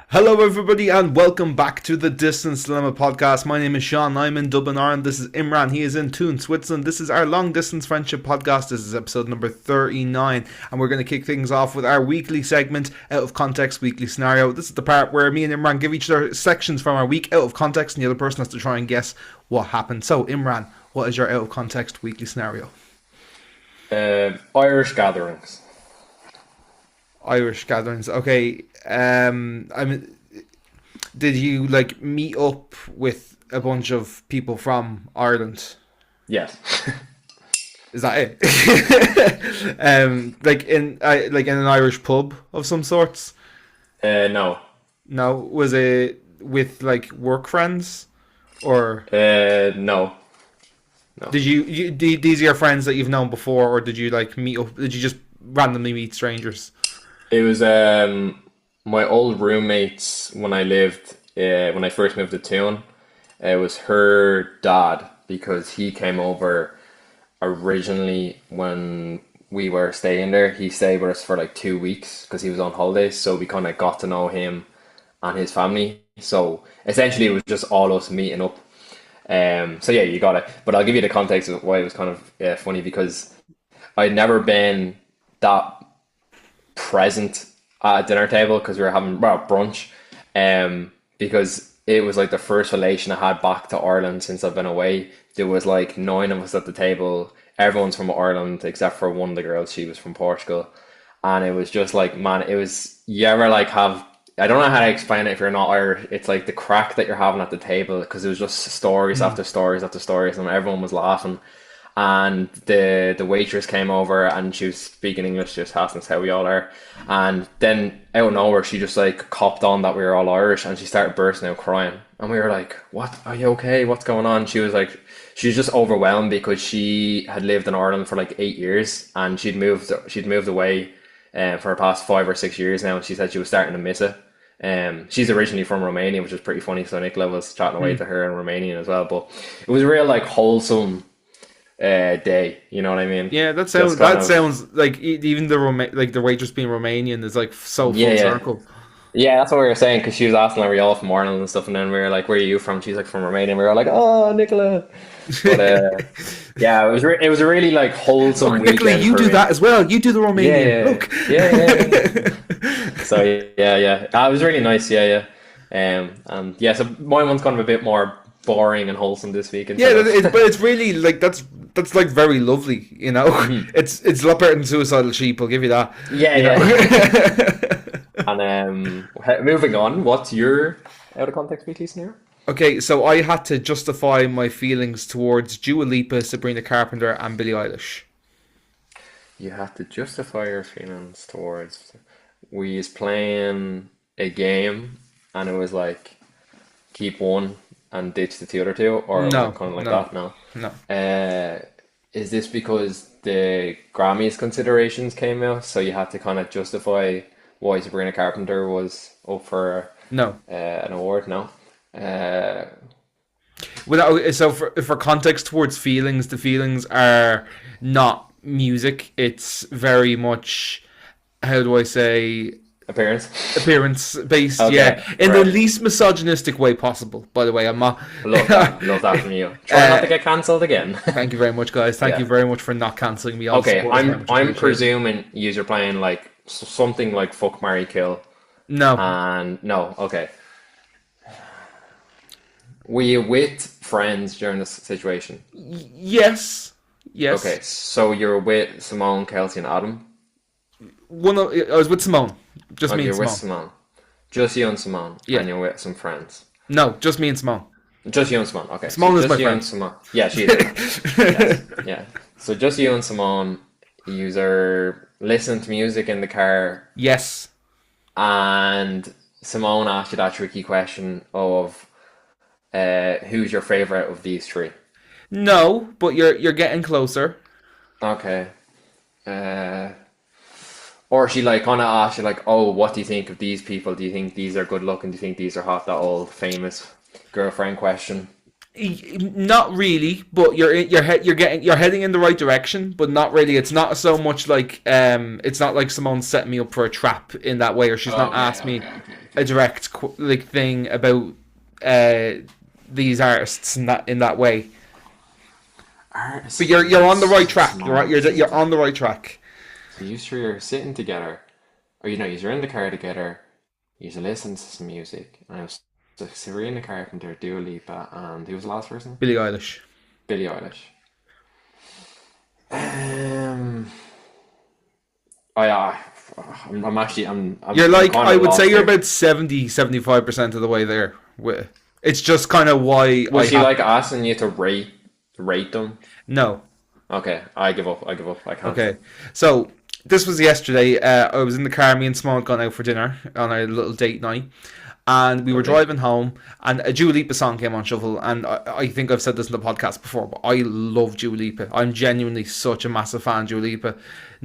Hello, everybody, and welcome back to the Distance Dilemma podcast. My name is Shaun. I'm in Dublin, Ireland. This is Imran. He is in Thun, Switzerland. This is our long distance friendship podcast. This is episode number 39, and we're going to kick things off with our weekly segment, Out of Context Weekly Scenario. This is the part where me and Imran give each other sections from our week out of context, and the other person has to try and guess what happened. So, Imran, what is your out of context weekly scenario? Irish gatherings. Irish gatherings. Okay. Did you like meet up with a bunch of people from Ireland? Yes. Is that it? Like in an Irish pub of some sorts? No. No, was it with like work friends, or No. No. did these are your friends that you've known before, or did you like meet up? Did you just randomly meet strangers? It was my old roommates when when I first moved to Tuam. It was her dad because he came over originally when we were staying there. He stayed with us for like 2 weeks because he was on holidays. So we kind of got to know him and his family. So essentially, it was just all us meeting up. So yeah, you got it. But I'll give you the context of why it was kind of funny because I'd never been that present at a dinner table because we were having brunch, because it was like the first relation I had back to Ireland since I've been away. There was like nine of us at the table. Everyone's from Ireland except for one of the girls. She was from Portugal, and it was just like, man, it was, you ever like have, I don't know how to explain it if you're not Irish. It's like the crack that you're having at the table because it was just stories after stories after stories, and everyone was laughing. And the waitress came over and she was speaking English, just asking us how we all are. And then out of nowhere, she just like copped on that we were all Irish, and she started bursting out crying. And we were like, "What? Are you okay? What's going on?" She was like, she was just overwhelmed because she had lived in Ireland for like 8 years, and she'd moved away for the past 5 or 6 years now. And she said she was starting to miss it. She's originally from Romania, which is pretty funny. So Nicola was chatting away to her in Romanian as well. But it was a real like wholesome day, you know what I mean? Yeah, Just kind of, sounds like even like the waitress being Romanian is like so yeah, full yeah, circle. yeah. That's what we were saying because she was asking, "Are we all from Ireland and stuff?" And then we were like, "Where are you from?" She's like, "From Romania." And we were like, "Oh, Nicola." But yeah, it was a really like wholesome Look, Nicola, weekend you for do me. that as well. You do the Yeah, Romanian. yeah, Look. yeah, yeah, yeah. So yeah, yeah, it was really nice. Yeah, yeah. And yeah, so my one's kind of a bit more boring and wholesome this week Yeah, instead of. but it's really like that's like very lovely, you know. Mhm. It's a lot better than suicidal sheep. I'll give you that. Yeah, You know. yeah. And moving on, what's your out of context weekly scenario? Okay, so I had to justify my feelings towards Dua Lipa, Sabrina Carpenter, and Billie Eilish. You have to justify your feelings towards. We was playing a game, and it was like keep one and ditch the two other two, or was it No, kind of like no, that? No. no. Uh, is this because the Grammys considerations came out, so you had to kind of justify why Sabrina Carpenter was up for No. an award? No. Uh, Without so for context towards feelings, the feelings are not music. It's very much, how do I say, Appearance. appearance based. Okay, Yeah, in the right. least misogynistic way possible. By the way, I'm not. Love that. Love that from you. Try not uh, to get cancelled again. Thank you very much, guys. Thank you Yeah. very much for not cancelling me. All the Okay, support is very I'm much I'm appreciated. presuming you're playing like something like fuck, marry, kill, No. and no. Okay, were you with friends during this situation? Yes. Okay, Yes. so you're with Simone, Kelsey, and Adam. I was with Simone. Just Okay, me and you're with Simone. Simone, just you and Simone, Yeah. and you're with some friends. No, just me and Simone. Just you and Simone. Okay, so Simone is my just you and friend. Simone. Yeah, she is. Yes, yeah. So just you and Simone. You are listening to music in the car, Yes. and Simone asked you that tricky question of who's your favorite of these three? No, but you're getting closer. Okay. Uh, or she like kind of asked you like, oh, what do you think of these people? Do you think these are good looking? Do you think these are hot? That old famous girlfriend question. Not really, but you're heading in the right direction, but not really. It's not so much like it's not like Simone's setting me up for a trap in that way, or she's not Okay, asked me okay, okay, a okay. direct like thing about uh these artists in that way. But Artists you're on the versus right track. Simone. You're on the right track. So you three are sitting together, or you're in the car together. You're listening to some music, and I was Sabrina Carpenter, Dua Lipa, and who was the last person? Billie Eilish. Billie Eilish. Um, I, I'm actually, You're I'm like, kind I of would say lost you're here. about 70, 75% of the way there. It's just kind of why I Was she have. like asking you to rate them? No. Okay, I give up. I give up. I can't. Okay. So, this was yesterday. I was in the car, me and Simone gone out for dinner on our little date night. And we were Lovely. driving home, and a Dua Lipa song came on shuffle. And I think I've said this in the podcast before, but I love Dua Lipa. I'm genuinely such a massive fan of Dua Lipa.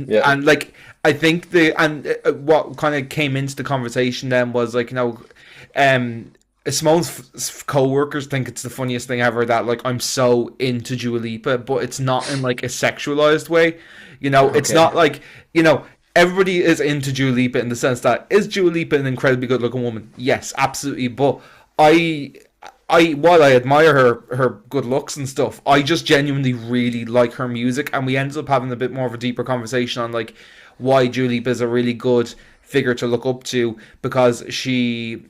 Yeah. And like, I think what kind of came into the conversation then was like, um, Simone's co-workers think it's the funniest thing ever that like I'm so into Dua Lipa, but it's not in like a sexualized way. It's Okay. not like everybody is into Dua Lipa in the sense that is Dua Lipa an incredibly good looking woman? Yes, absolutely. But I while I admire her good looks and stuff, I just genuinely really like her music, and we ended up having a bit more of a deeper conversation on like why Dua Lipa is a really good figure to look up to, because she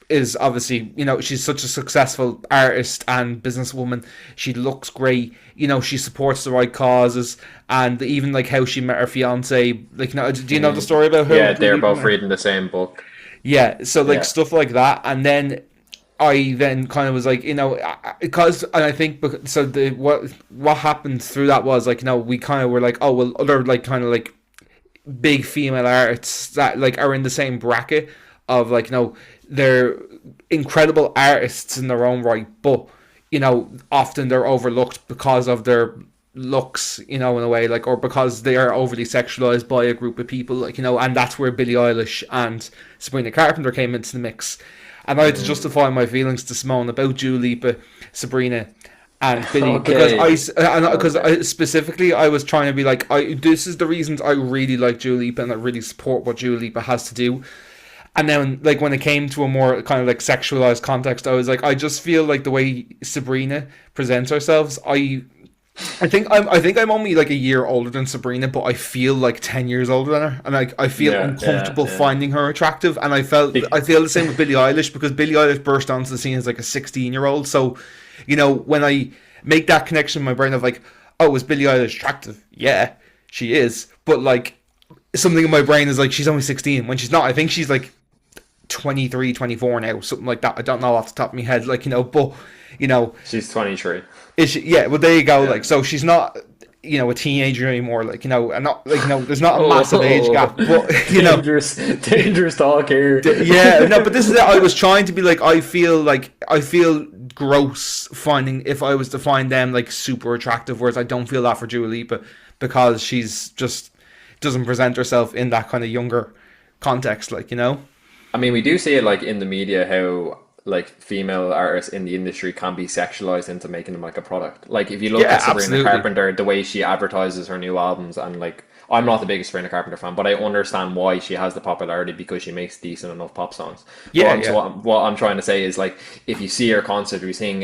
is obviously, she's such a successful artist and businesswoman. She looks great. She supports the right causes, and even like how she met her fiance. Like, do you know the story about her? Yeah, they're both reading the same book. Yeah, so like Yeah. stuff like that, and then I then kind of was like, because, and I think so. What happened through that was like, we kind of were like, oh well, other like kind of like big female artists that like are in the same bracket of like, they're incredible artists in their own right, but often they're overlooked because of their looks, in a way, like, or because they are overly sexualized by a group of people, like, and that's where Billie Eilish and Sabrina Carpenter came into the mix. And I had to justify my feelings to Simone about Dua Lipa, Sabrina, and Billy, because Okay. Okay. specifically I was trying to be like, this is the reasons I really like Dua Lipa and I really support what Dua Lipa has to do. And then, like, when it came to a more kind of like sexualized context, I was like, I just feel like the way Sabrina presents herself, I think I'm only like a year older than Sabrina, but I feel like 10 years older than her, and I feel Yeah, yeah, uncomfortable yeah. finding her attractive. And I Be- feel the same with Billie Eilish, because Billie Eilish burst onto the scene as like a 16-year-old. So, when I make that connection in my brain of like, oh, is Billie Eilish attractive? Yeah, she is, but like something in my brain is like she's only 16 when she's not. I think she's like 23, 24 now, something like that. I don't know off the top of my head, like, but you know She's 23. is she, yeah, well, there you go. Yeah. Like, so she's not, a teenager anymore. Like, and not like, there's not a massive age Oh, gap, but dangerous, dangerous talk here. yeah, no, but this is it. I was trying to be like, I feel gross finding, if I was to find them like super attractive, whereas I don't feel that for Dua Lipa, because she's just doesn't present herself in that kind of younger context, like. I mean, we do see it like in the media how like female artists in the industry can be sexualized into making them like a product. Like if you look Yeah, at Sabrina absolutely. Carpenter, the way she advertises her new albums, and like I'm not the biggest Sabrina Carpenter fan, but I understand why she has the popularity because she makes decent enough pop songs. But Yeah, yeah. what I'm trying to say is like if you see her concert, you're seeing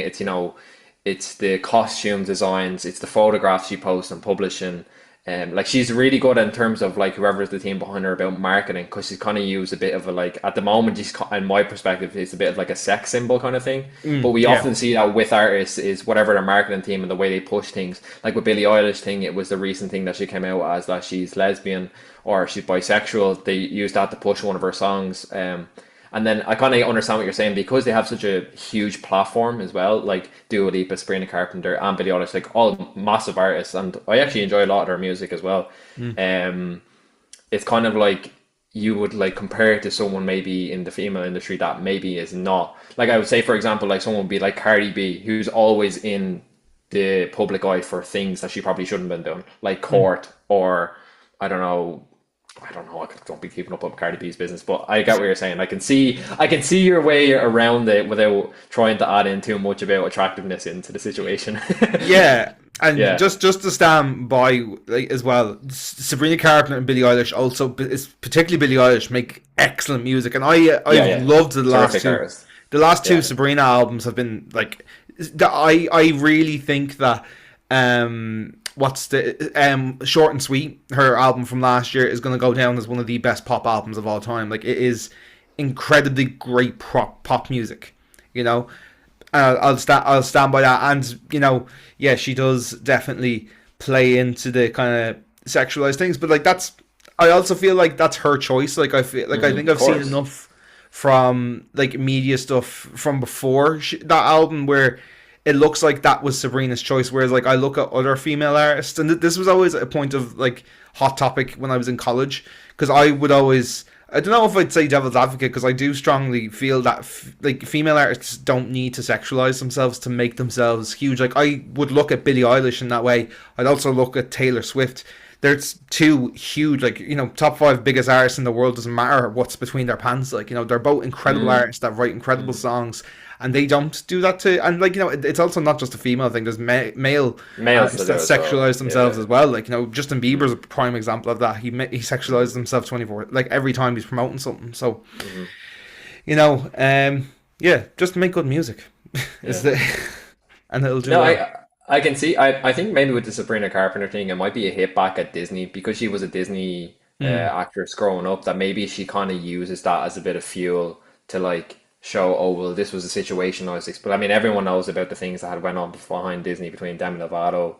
it's the costume designs, it's the photographs she posts and publishing. Like she's really good in terms of like whoever's the team behind her about marketing, because she's kind of used a bit of a like at the moment she's in my perspective it's a bit of like a sex symbol kind of thing. But we Yeah. often see that with artists is whatever their marketing team and the way they push things. Like with Billie Eilish thing, it was the recent thing that she came out as that she's lesbian or she's bisexual. They used that to push one of her songs. And then I kind of understand what you're saying because they have such a huge platform as well, like Dua Lipa, Sabrina Carpenter, and Billie Eilish, like all massive artists, and I actually enjoy a lot of their music as well. Um, it's kind of like you would like compare it to someone maybe in the female industry that maybe is not. Like I would say, for example, like someone would be like Cardi B, who's always in the public eye for things that she probably shouldn't have been doing, like court or I don't know, I don't know. I don't be keeping up with Cardi B's business, but I get what you're saying. I can see your way around it without trying to add in too much about attractiveness into the situation. Yeah, and Yeah, just to stand by like as well, Sabrina Carpenter and Billie Eilish also, is particularly Billie Eilish, make excellent music, and yeah, I've yeah. loved Terrific artist. the last two Yeah. Sabrina albums have been like, I really think that what's the Short and Sweet, her album from last year, is going to go down as one of the best pop albums of all time. Like, it is incredibly great pop music, you know. I'll stand by that. And yeah, she does definitely play into the kind of sexualized things, but like that's. I also feel like that's her choice. Like I feel like I think Of I've seen course. enough from like media stuff from before that album where it looks like that was Sabrina's choice. Whereas like I look at other female artists, and this was always a point of like hot topic when I was in college, because I would always. I don't know if I'd say devil's advocate, because I do strongly feel that like female artists don't need to sexualize themselves to make themselves huge. Like I would look at Billie Eilish in that way. I'd also look at Taylor Swift. There's two huge, like, top five biggest artists in the world. Doesn't matter what's between their pants. Like, they're both incredible Mm, artists that write incredible songs, and they don't do that to. And like, it's also not just a female thing. There's male males to artists do that as well. sexualize themselves Yeah. as well. Like, Justin Bieber's a prime example of that. He sexualizes himself 24, like every time he's promoting something. So, yeah, just make good music. is Yeah. the and it'll do No, well. I can see. I think maybe with the Sabrina Carpenter thing, it might be a hit back at Disney because she was a Disney Mm. actress growing up. That maybe she kind of uses that as a bit of fuel to like show, oh well, this was a situation I was explaining. I mean, everyone knows about the things that had went on behind Disney between Demi Lovato,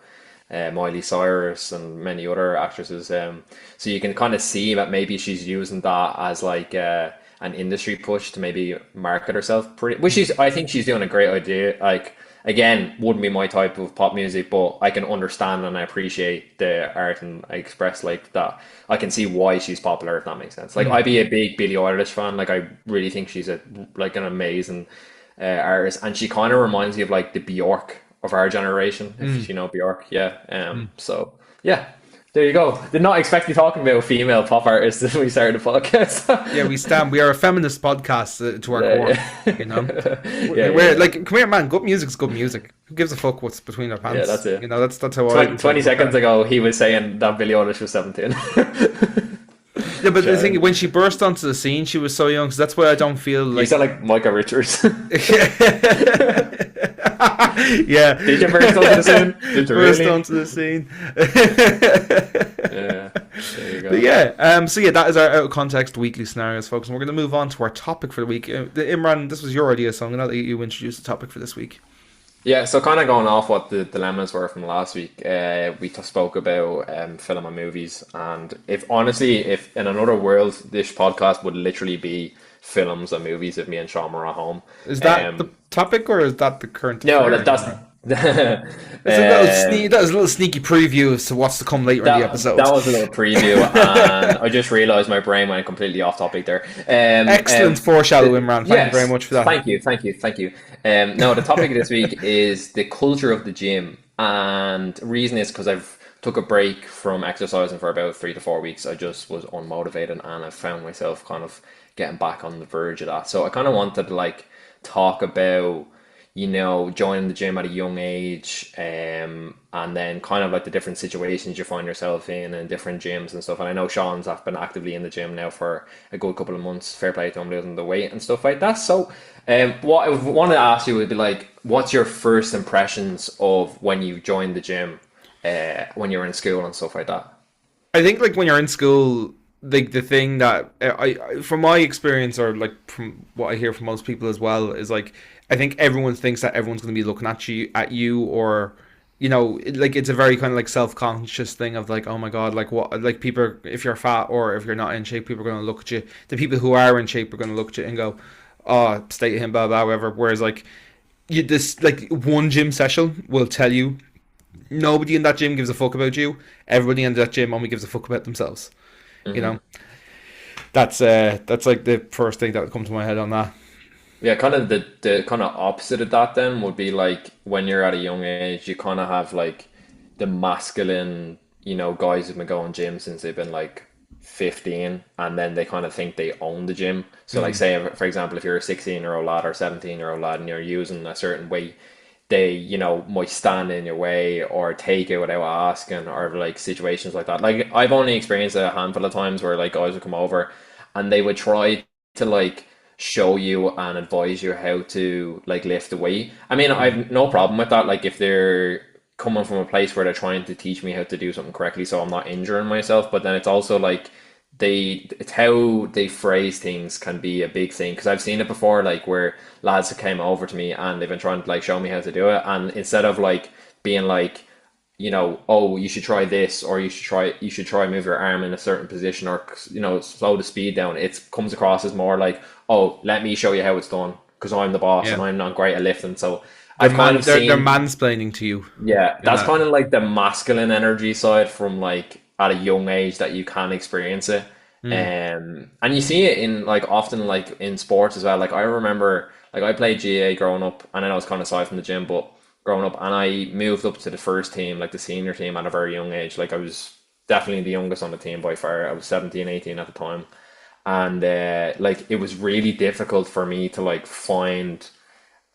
Miley Cyrus, and many other actresses. So you can kind of see that maybe she's using that as like an industry push to maybe market herself. Pretty, which is, I think she's doing a great idea. Like again, wouldn't be my type of pop music, but I can understand and I appreciate the art and I express like that. I can see why she's popular, if that makes sense. Like Mm. I'd be a big Billie Eilish fan. Like I really think she's a like an amazing artist, and she kind of reminds me of like the Bjork of our generation, if Mm. you know Bjork. Yeah. So yeah, there you go. Did not expect you talking about female pop artists when we started the podcast. Yeah, we are a feminist podcast to our core. Yeah, You know, yeah, we're yeah. like, come here, man. Good music's good music. Who gives a fuck what's between their Yeah, that's pants? it. That's how I 20 look at seconds it. ago, he was saying that Billie Eilish was 17. Yeah, but the thing, Shaun. when she burst onto the scene, she was so young. So that's why I don't feel You like. sound like Micah Richards. Yeah, Did you burst onto the scene? Did you burst really? onto the scene. Yeah, there you But go. yeah, so yeah, that is our out of context weekly scenarios, folks, and we're going to move on to our topic for the week. Imran, this was your idea, so I'm going to let you introduce the topic for this week. Yeah, so kind of going off what the dilemmas were from last week, we spoke about film and movies, and if honestly, if in another world, this podcast would literally be films and movies if me and Shaun were at home. Is that the topic, or is that the current No, affair? that's It's a little uh, that was a little sneaky preview as to what's to come later in the episode. that was a little preview, and I just realised my brain went completely off topic there. Excellent foreshadow, Imran. Thank you very Yes, much for that. thank you. No, the topic of this week is the culture of the gym, and the reason is because I've took a break from exercising for about 3 to 4 weeks. I just was unmotivated, and I found myself kind of getting back on the verge of that. So I kind of wanted to like talk about joining the gym at a young age, and then kind of like the different situations you find yourself in and different gyms and stuff. And I know Sean's have been actively in the gym now for a good couple of months. Fair play to him losing the weight and stuff like that. So, what I wanted to ask you would be like, what's your first impressions of when you joined the gym, when you were in school and stuff like that? I think like when you're in school, like the thing that from my experience, or like from what I hear from most people as well, is like I think everyone thinks that everyone's going to be looking at you, or like it's a very kind of like self-conscious thing of like, oh my god, like what, like people, if you're fat or if you're not in shape, people are going to look at you. The people who are in shape are going to look at you and go, oh, stay to him, blah blah, whatever. Whereas like this like one gym session will tell you nobody in that gym gives a fuck about you. Everybody in that gym only gives a fuck about themselves. You know, that's like the first thing that would come to my head on that. Yeah, kind of the kind of opposite of that then would be like when you're at a young age, you kind of have like the masculine, guys who've been going gym since they've been like 15 and then they kind of think they own the gym. So like Mm. say for example if you're a 16-year-old lad or 17-year-old lad and you're using a certain weight, they might stand in your way or take it without asking, or like situations like that. Like I've only experienced a handful of times where like guys would come over and they would try to like show you and advise you how to like lift the weight. I mean, Mm. I've no problem with that. Like if they're coming from a place where they're trying to teach me how to do something correctly so I'm not injuring myself, but then it's also like it's how they phrase things can be a big thing, because I've seen it before, like where lads have came over to me and they've been trying to like show me how to do it, and instead of like being like, oh, you should try this, or you should try move your arm in a certain position, or slow the speed down. It comes across as more like, oh, let me show you how it's done because I'm the boss and Yeah. I'm not great at lifting. So I've kind of They're seen, mansplaining to you yeah, in that's that. kind of like the masculine energy side from like at a young age that you can experience it. Mm. And you see it in like often like in sports as well. Like I remember like I played GA growing up, and then I was kind of aside from the gym, but growing up, and I moved up to the first team, like the senior team, at a very young age. Like I was definitely the youngest on the team by far. I was 17, 18 at the time. And like it was really difficult for me to like find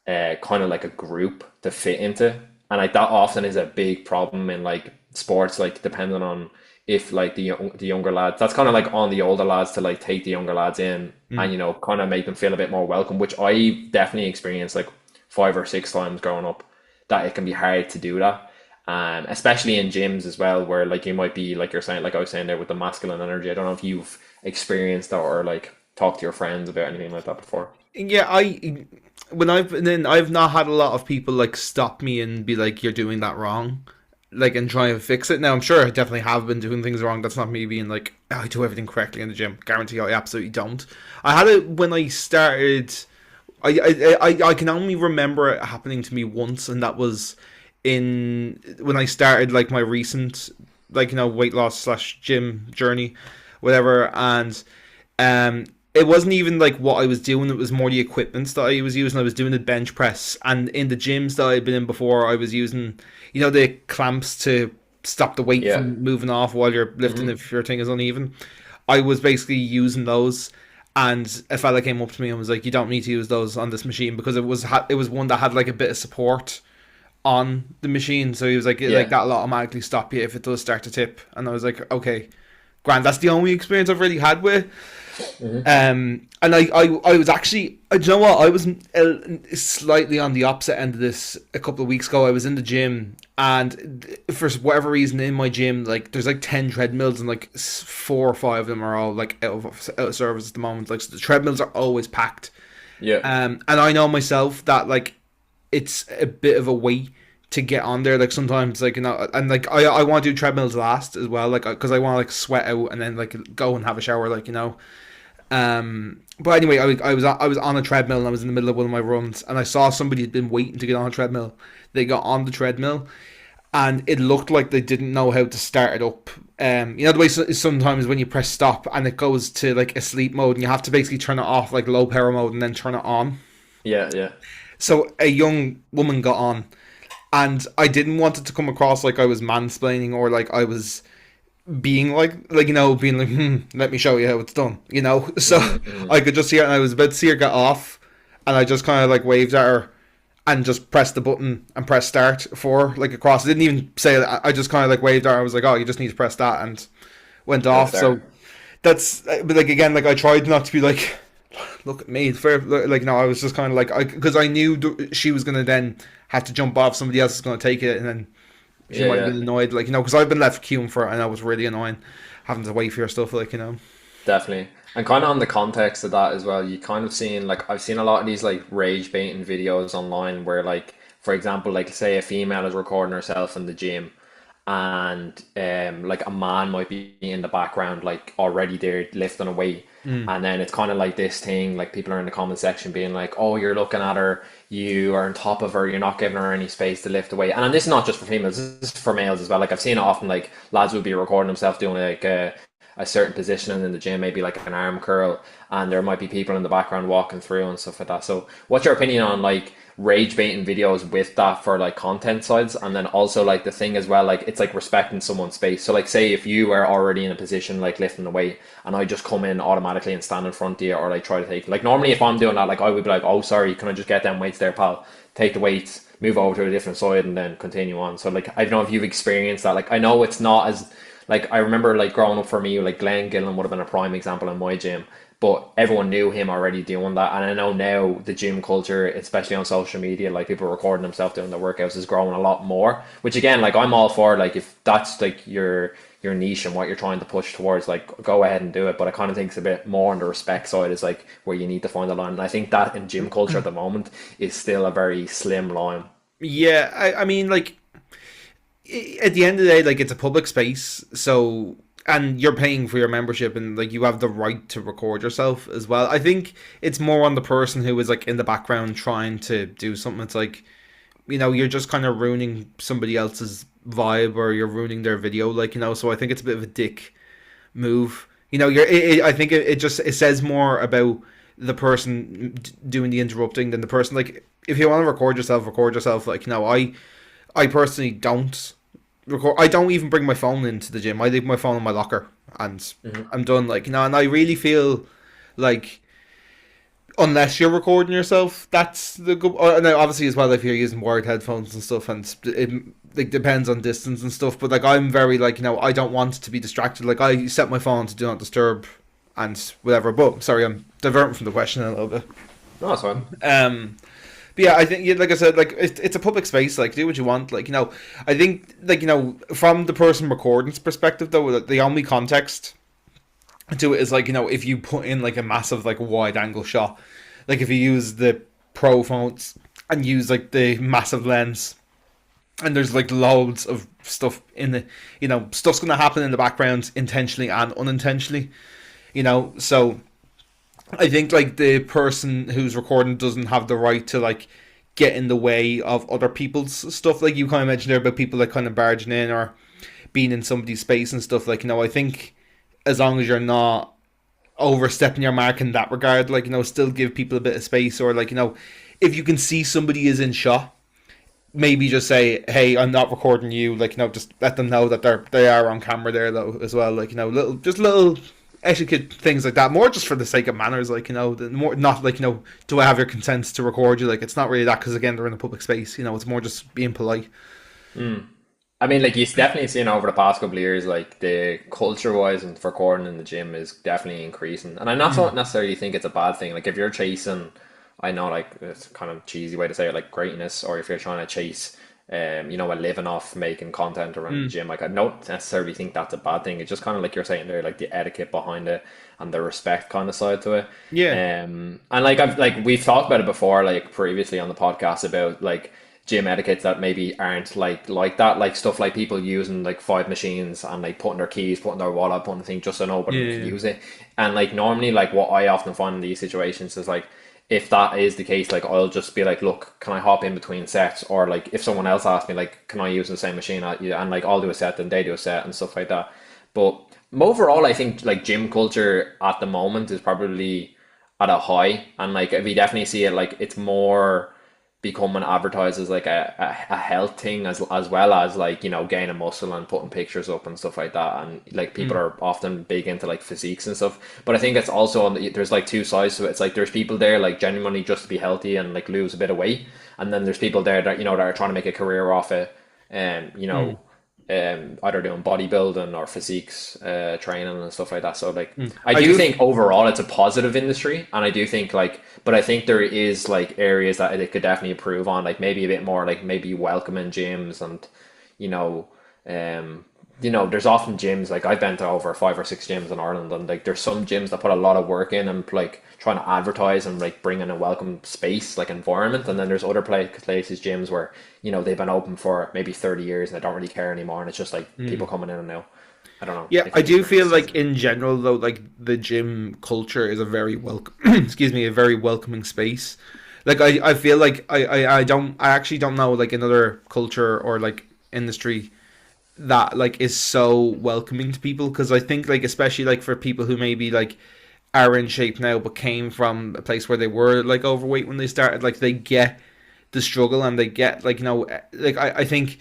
kind of like a group to fit into. And like that often is a big problem in like sports, like depending on if like the younger lads, that's kind of like on the older lads to like take the younger lads in and Mm. kind of make them feel a bit more welcome, which I definitely experienced like 5 or 6 times growing up, that it can be hard to do that. Especially in gyms as well, where like you might be like you're saying, like I was saying there with the masculine energy. I don't know if you've experienced that or like talked to your friends about anything like that before. Yeah, I've not had a lot of people like stop me and be like, "You're doing that wrong," like and try and fix it. Now I'm sure I definitely have been doing things wrong. That's not me being like, "Oh, I do everything correctly in the gym." Guarantee I absolutely don't. I had it when I started. I can only remember it happening to me once, and that was in when I started like my recent like weight loss slash gym journey, whatever. And it wasn't even like what I was doing, it was more the equipment that I was using. I was doing the bench press, and in the gyms that I'd been in before, I was using the clamps to stop the weight Yeah. from moving off while you're lifting Hmm. if your thing is uneven. I was basically using those, and a fella came up to me and was like, "You don't need to use those on this machine," because it was one that had like a bit of support on the machine. So he was like Yeah. that'll automatically stop you if it does start to tip. And I was like, okay, grand. That's the only experience I've really had with. Hmm. And I was actually, do you know what? I was slightly on the opposite end of this a couple of weeks ago. I was in the gym, and for whatever reason, in my gym, like there's like 10 treadmills, and like 4 or 5 of them are all like out of service at the moment. Like so the treadmills are always packed. Yeah. And I know myself that like it's a bit of a weight to get on there. Like sometimes, like and like I want to do treadmills last as well, like because I want to like sweat out and then like go and have a shower, like. But anyway, I was on a treadmill and I was in the middle of one of my runs, and I saw somebody had been waiting to get on a treadmill. They got on the treadmill, and it looked like they didn't know how to start it up. The way sometimes when you press stop and it goes to like a sleep mode, and you have to basically turn it off like low power mode and then turn it on. Yeah. Yeah. So a young woman got on, and I didn't want it to come across like I was mansplaining or like I was being being like, let me show you how it's done. So Hmm. Hmm. I could just see her, and I was about to see her get off, and I just kind of like waved at her and just pressed the button and press start for like across. I didn't even say that. I just kind of like waved at her. I was like, oh, you just need to press that, and went That's off. there. So that's, but like again, like I tried not to be like, look at me, fair. Like no, I was just kind of like, because I knew she was gonna then have to jump off. Somebody else is gonna take it, and then she Yeah. might have Yeah. been annoyed, like because I've been left queuing for it, and I was really annoying having to wait for your stuff, like. Definitely. And kind of on the context of that as well, you kind of seen like I've seen a lot of these like rage baiting videos online where like for example like say a female is recording herself in the gym, and like a man might be in the background like already there lifting a weight, Mm. and then it's kind of like this thing like people are in the comment section being like, oh, you're looking at her, you are on top of her, you're not giving her any space to lift the weight. And this is not just for females, this is for males as well. Like I've seen it often, like lads would be recording themselves doing like a certain position in the gym, maybe like an arm curl, and there might be people in the background walking through and stuff like that. So what's your opinion on like rage baiting videos with that for like content sides? And then also like the thing as well, like it's like respecting someone's space. So like say if you are already in a position like lifting the weight and I just come in automatically and stand in front of you, or like try to take, like normally if I'm doing that, like I would be like, oh sorry, can I just get them weights there, pal? Take the weights, move over to a different side, and then continue on. So like I don't know if you've experienced that. Like I know it's not as, like I remember like growing up for me, like Glenn Gillen would have been a prime example in my gym, but everyone knew him already doing that. And I know now the gym culture, especially on social media, like people recording themselves doing their workouts, is growing a lot more. Which again, like I'm all for, like if that's like your niche and what you're trying to push towards, like go ahead and do it. But I kind of think it's a bit more on the respect side is like where you need to find the line. And I think that in gym culture at the moment is still a very slim line. Yeah, I mean, like, at the end of the day, like, it's a public space, so, and you're paying for your membership, and like you have the right to record yourself as well. I think it's more on the person who is like in the background trying to do something. It's like, you're just kind of ruining somebody else's vibe, or you're ruining their video, like, so I think it's a bit of a dick move. I think it says more about the person doing the interrupting than the person. Like, if you want to record yourself. Like, I personally don't record. I don't even bring my phone into the gym. I leave my phone in my locker, and I'm done. Like, and I really feel like, unless you're recording yourself, that's the good. Now, obviously, as well, if you're using wired headphones and stuff, and it like depends on distance and stuff. But like, I'm very like, I don't want to be distracted. Like, I set my phone to do not disturb and whatever. But sorry, I'm diverting from the question a little bit. No, that's fine. But yeah, I think, like I said, like it's a public space. Like, do what you want. Like, I think, like, from the person recording's perspective, though, like, the only context to it is like, if you put in like a massive like wide angle shot, like if you use the pro phones and use like the massive lens, and there's like loads of stuff in the, stuff's gonna happen in the background intentionally and unintentionally, so I think like the person who's recording doesn't have the right to like get in the way of other people's stuff. Like you kind of mentioned there about people like kind of barging in or being in somebody's space and stuff. Like, I think as long as you're not overstepping your mark in that regard, like, still give people a bit of space. Or like, if you can see somebody is in shot, maybe just say, hey, I'm not recording you. Like, just let them know that they are on camera there though as well. Like, little etiquette things like that, more just for the sake of manners, like, more not like, do I have your consent to record you? Like, it's not really that, because again, they're in a public space, it's more just being polite. I mean, like you've definitely seen over the past couple of years, like the culture wise and for recording in the gym is definitely increasing. And I not so necessarily think it's a bad thing. Like if you're chasing, I know like it's kind of cheesy way to say it, like greatness, or if you're trying to chase a living off making content around the gym, like I don't necessarily think that's a bad thing. It's just kind of like you're saying there, like the etiquette behind it and the respect kind of side to it. Yeah. And we've talked about it before, like previously on the podcast, about like gym etiquettes that maybe aren't like that, like stuff like people using like 5 machines and like putting their keys, putting their wallet, putting the thing just so nobody can use it. And like normally, like what I often find in these situations is like, if that is the case, like I'll just be like, look, can I hop in between sets? Or like if someone else asks me, like, can I use the same machine? And like I'll do a set, then they do a set and stuff like that. But overall, I think like gym culture at the moment is probably at a high, and like we definitely see it, like it's more becoming advertised as like a health thing, as well as like gaining muscle and putting pictures up and stuff like that. And like people are often big into like physiques and stuff, but I think it's also there's like two sides to it. It's like there's people there like genuinely just to be healthy and like lose a bit of weight, and then there's people there that that are trying to make a career off it, and either doing bodybuilding or physiques training and stuff like that. So like I do think overall it's a positive industry, and I do think like, but I think there is like areas that it could definitely improve on, like maybe a bit more like maybe welcoming gyms. And there's often gyms, like I've been to over 5 or 6 gyms in Ireland, and like there's some gyms that put a lot of work in and like trying to advertise and like bring in a welcome space, like environment. And then there's other places, gyms where they've been open for maybe 30 years and they don't really care anymore, and it's just like people coming in and out. I don't know. Yeah, I do feel like in general though, like the gym culture is a very welcome a very welcoming space. Like I feel like I actually don't know like another culture or like industry that like is so welcoming to people, because I think like especially like for people who maybe like are in shape now but came from a place where they were like overweight when they started, like they get the struggle, and they get like, like I think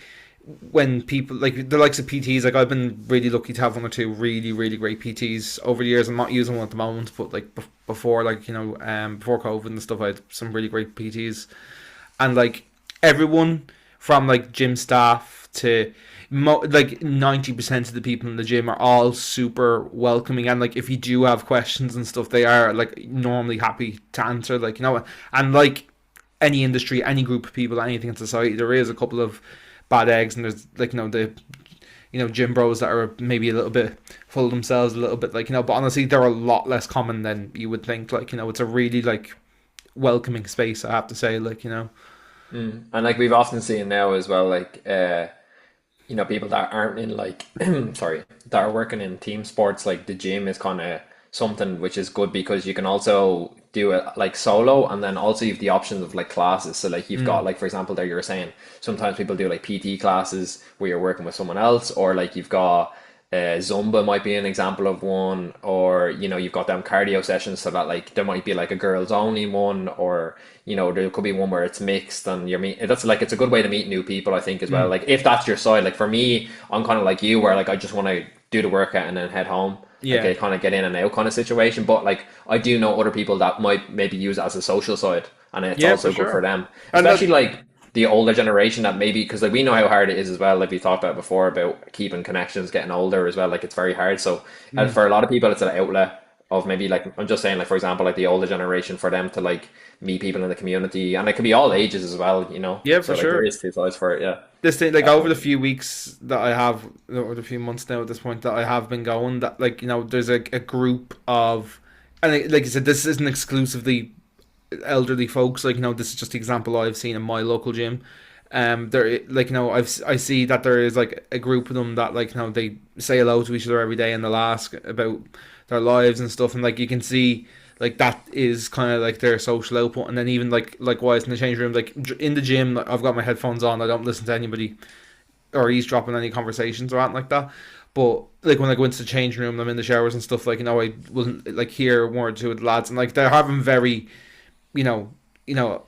when people like the likes of PTs, like I've been really lucky to have one or two really really great PTs over the years. I'm not using one at the moment, but like before, like before COVID and stuff, I had some really great PTs, and like everyone from like gym staff to like 90% of the people in the gym are all super welcoming, and like if you do have questions and stuff, they are like normally happy to answer, like and like any industry, any group of people, anything in society, there is a couple of bad eggs, and there's like the gym bros that are maybe a little bit full of themselves a little bit, like but honestly they're a lot less common than you would think, like it's a really like welcoming space, I have to say, like And like we've often seen now as well, like people that aren't in like sorry, that are working in team sports, like the gym is kind of something which is good because you can also do it like solo, and then also you have the options of like classes. So like you've got like, for example, there you were saying sometimes people do like PT classes where you're working with someone else, or like you've got Zumba might be an example of one, or you've got them cardio sessions, so that like there might be like a girls only one, or there could be one where it's mixed, and that's like it's a good way to meet new people, I think, as well. Like if that's your side, like for me, I'm kind of like you, where like I just want to do the workout and then head home, like yeah a kind of get in and out kind of situation. But like I do know other people that might maybe use it as a social side, and it's yeah for also good for sure. them, And especially like the older generation that maybe, because like we know how hard it is as well, like we talked about before about keeping connections getting older as well, like it's very hard. So and for a lot of people it's an outlet of maybe, like I'm just saying, like for example, like the older generation, for them to like meet people in the community, and it could be all ages as well, yeah so for like there sure. is two sides for it. Yeah, This thing, like over the definitely. few weeks that I have, or the few months now at this point that I have been going, that like there's a group of, and like I said, this isn't exclusively elderly folks, like this is just the example I've seen in my local gym. There, like I see that there is like a group of them that, like they say hello to each other every day, and they'll ask about their lives and stuff, and like you can see like that is kind of like their social output. And then even like likewise in the change room, like in the gym, like, I've got my headphones on, I don't listen to anybody or eavesdropping any conversations or anything like that. But like when I go into the change room, I'm in the showers and stuff, like I wasn't like hear one or two of the lads, and like they're having very you know,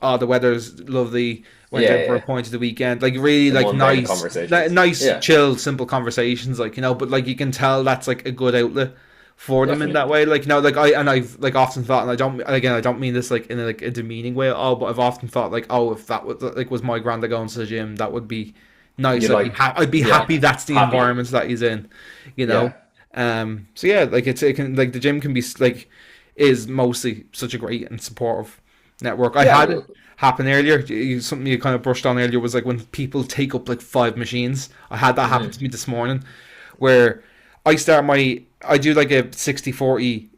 oh, the weather's lovely. Went Yeah, out for a yeah, point of the weekend. Like really, the like mundane nice, conversations. nice, Yeah, chill, simple conversations. Like but like you can tell that's like a good outlet for them in that definitely. way. Like like I've like often thought, and I don't mean this like in like a demeaning way at all, but I've often thought like, oh, if that was my granda going to the gym, that would be nice. You like, I'd be yeah, happy that's the happy. environment that he's in, you know. Yeah. So yeah, like it can, like the gym can be like is mostly such a great and supportive network. I Yeah, had it happen earlier. Something you kind of brushed on earlier was like when people take up like five machines. I had that happen to me this morning, where I do like a 60-40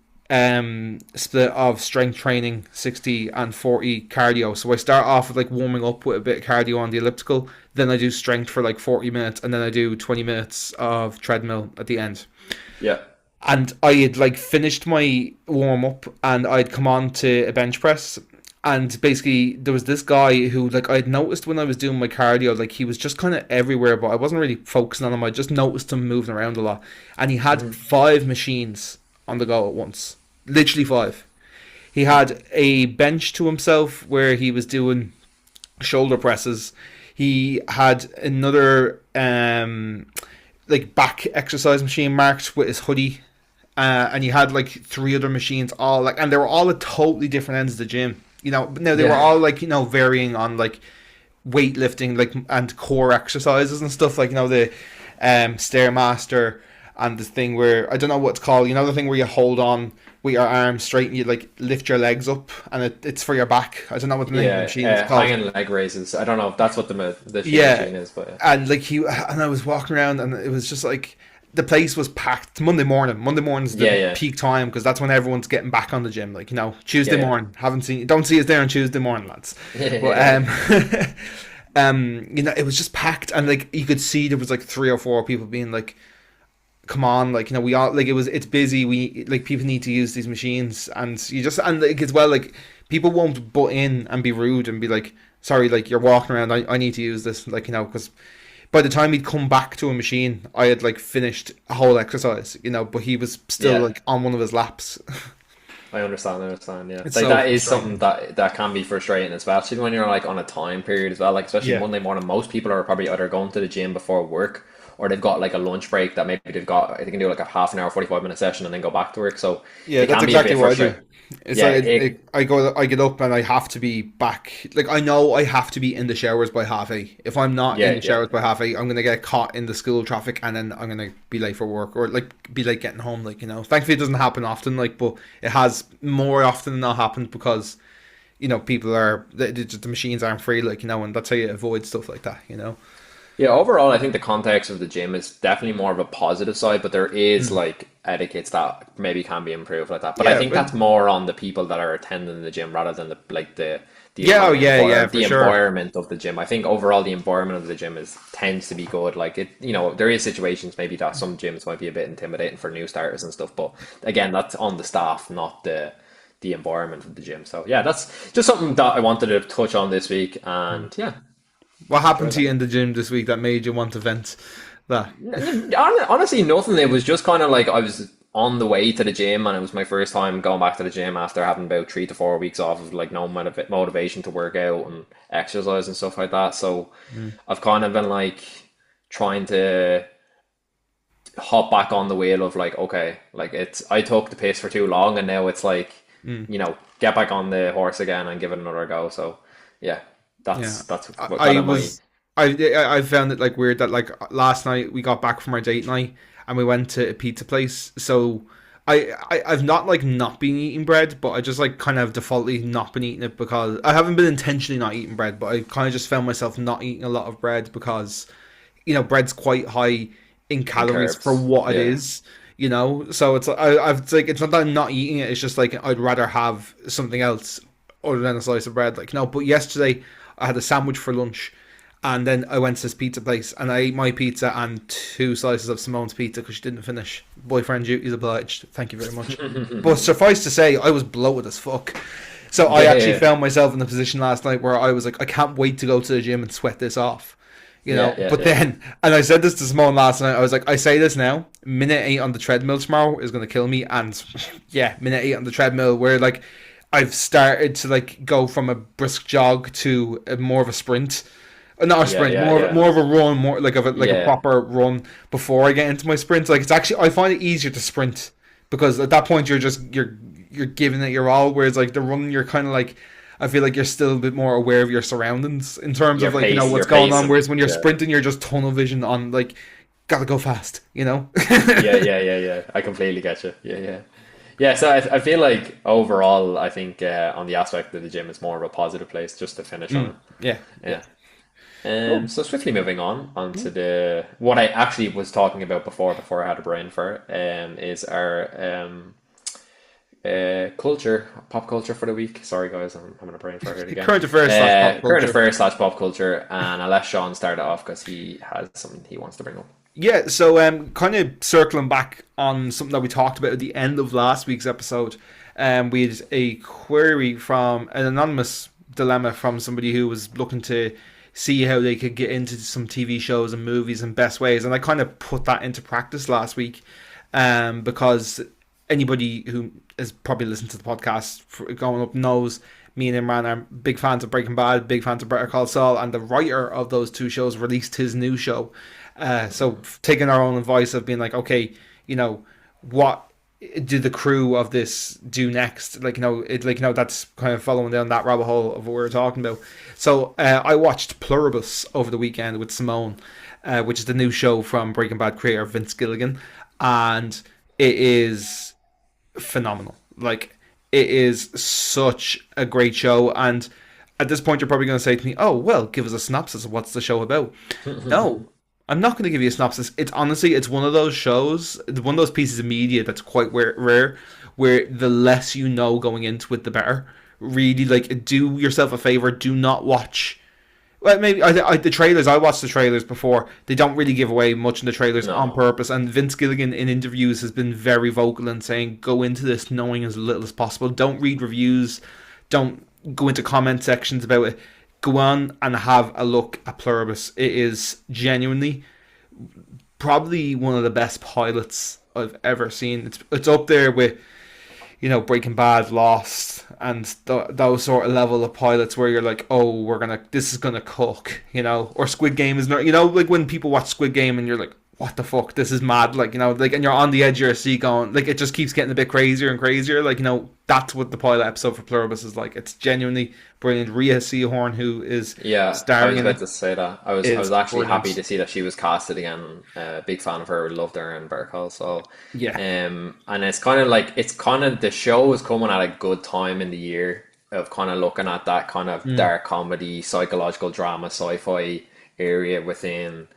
split of strength training, 60 and 40 cardio. So I start off with like warming up with a bit of cardio on the elliptical, then I do strength for like 40 minutes, and then I do 20 minutes of treadmill at the end. yeah. And I had like finished my warm up, and I'd come on to a bench press, and basically there was this guy who like I'd noticed when I was doing my cardio, like he was just kind of everywhere, but I wasn't really focusing on him. I just noticed him moving around a lot, and he had five machines on the go at once, literally five. He had a bench to himself where he was doing shoulder presses. He had another like back exercise machine marked with his hoodie, and you had like three other machines, all like, and they were all at totally different ends of the gym. But now they were Yeah. all like varying on like weightlifting, like and core exercises and stuff, like the stairmaster, and the thing where I don't know what it's called. The thing where you hold on with your arms straight and you like lift your legs up, and it's for your back. I don't know what the name of the Yeah, machine is called. hanging leg raises. I don't know if that's what the sheet Yeah, machine is, but yeah. and like I was walking around, and it was just like the place was packed. It's Monday morning. Monday morning's the Yeah, yeah, peak time, because that's when everyone's getting back on the gym. Like yeah, Tuesday yeah. morning. Don't see us there on Tuesday morning, lads. But Yeah, it was just packed, and like you could see there was like three or four people being like, come on, like we all like it's busy, we like people need to use these machines, and you just, and like as well, like people won't butt in and be rude and be like, sorry, like you're walking around, I need to use this, like because by the time he'd come back to a machine, I had like finished a whole exercise, but he was still Yeah. like on one of his laps. I understand, yeah. It's Like so that is something frustrating. that can be frustrating, especially when you're like on a time period as well. Like especially Yeah. Monday morning, most people are probably either going to the gym before work or they've got like a lunch break that maybe they can do like a half an hour, 45-minute session and then go back to work. So Yeah, it that's can be a exactly bit what I do. frustrating. It's Yeah, like it I get up and I have to be back. Like I know I have to be in the showers by 8:30. If I'm not in yeah, the yeah. showers by 8:30, I'm gonna get caught in the school traffic, and then I'm gonna be late for work or like be late getting home. Like thankfully it doesn't happen often. Like, but it has more often than not happened because people are the machines aren't free. Like and that's how you avoid stuff like that. Yeah, overall, I think the context of the gym is definitely more of a positive side, but there is Mm. like etiquettes that maybe can be improved like that. But I Yeah, think that's more on the people that are attending the gym rather than the yeah, oh, kind of yeah, yeah, for the sure. environment of the gym. I think overall the environment of the gym is tends to be good. Like there is situations maybe that some gyms might be a bit intimidating for new starters and stuff, but again, that's on the staff, not the environment of the gym. So yeah, that's just something that I wanted to touch on this week, and yeah, What happened enjoy to you that. in the gym this week that made you want to vent? That. Honestly, nothing. It was just kind of like I was on the way to the gym, and it was my first time going back to the gym after having about 3 to 4 weeks off of like no motivation to work out and exercise and stuff like that. So Mm. I've kind of been like trying to hop back on the wheel of like, okay, like I took the piss for too long, and now it's like, Mm. get back on the horse again and give it another go. So yeah, Yeah, that's I, what kind I of my was. I found it like weird that like last night we got back from our date night and we went to a pizza place. So I've not like not been eating bread, but I just like kind of defaultly not been eating it because I haven't been intentionally not eating bread, but I kind of just found myself not eating a lot of bread because bread's quite high in in calories for curves. what it Yeah. is. So it's like it's like it's not that I'm not eating it. It's just like I'd rather have something else other than a slice of bread. Like but yesterday I had a sandwich for lunch, and then I went to this pizza place and I ate my pizza and two slices of Simone's pizza because she didn't finish. Boyfriend duties obliged. Thank you very much. But suffice to say, I was bloated as fuck. So I Yeah, actually yeah, found myself in a position last night where I was like, I can't wait to go to the gym and sweat this off. yeah, yeah, But yeah. then, and I said this to Simone last night, I was like, I say this now, minute 8 on the treadmill tomorrow is going to kill me. And yeah, minute 8 on the treadmill, where like I've started to like go from a brisk jog to more of a sprint. Not a Yeah, sprint, yeah, yeah. more of a run, more like a Yeah. proper run before I get into my sprint. Like it's actually, I find it easier to sprint because at that point you're giving it your all. Whereas like the run, you're kind of like, I feel like you're still a bit more aware of your surroundings in terms of like what's You're going on. pacing. Whereas when you're Yeah. sprinting, you're just tunnel vision on like gotta go fast. Yeah, yeah, yeah, yeah. I completely get you. Yeah, yeah. Yeah, so I feel like overall, I think on the aspect of the gym, it's more of a positive place just to finish on it. Yeah, yeah. Yeah. Cool. So swiftly moving on onto the what I actually was talking about before I had a brain for it, is our pop culture for the week. Sorry guys, I'm having a brain fart here again. Current affairs slash pop Current culture. affairs slash pop culture, and I'll let Sean start it off because he has something he wants to bring up. Yeah, so kind of circling back on something that we talked about at the end of last week's episode, we had a query from an anonymous dilemma from somebody who was looking to see how they could get into some TV shows and movies in best ways, and I kind of put that into practice last week, because anybody who has probably listened to the podcast going up knows me and Imran are big fans of Breaking Bad, big fans of Better Call Saul, and the writer of those two shows released his new show. So taking our own advice of being like, okay, what do the crew of this do next? That's kind of following down that rabbit hole of what we were talking about. So I watched Pluribus over the weekend with Simone, which is the new show from Breaking Bad creator Vince Gilligan, and it is phenomenal. Like it is such a great show, and at this point you're probably going to say to me, "Oh, well, give us a synopsis of what's the show about." No, I'm not going to give you a synopsis. It's one of those shows, one of those pieces of media that's quite rare, where the less you know going into it, the better. Really, like, do yourself a favor. Do not watch. Well, maybe the trailers. I watched the trailers before. They don't really give away much in the trailers on No. purpose. And Vince Gilligan in interviews has been very vocal in saying, "Go into this knowing as little as possible. Don't read reviews. Don't go into comment sections about it. go on and have a look at Pluribus. It is genuinely probably one of the best pilots I've ever seen. It's up there with, Breaking Bad, Lost, and those sort of level of pilots where you're like, oh, this is gonna cook, or Squid Game is not, like when people watch Squid Game and you're like, what the fuck, this is mad, like, and you're on the edge of your seat going, like, it just keeps getting a bit crazier and crazier, like, that's what the pilot episode for Pluribus is like. It's genuinely brilliant. Rhea Seahorn, who is Yeah, I starring was in about it, to say that. I was is actually happy brilliant. to see that she was casted again. Big fan of her. Loved her in Better Call Saul. Yeah. And it's kind of the show is coming at a good time in the year of kind of looking at that kind of Mm. dark comedy, psychological drama, sci-fi area within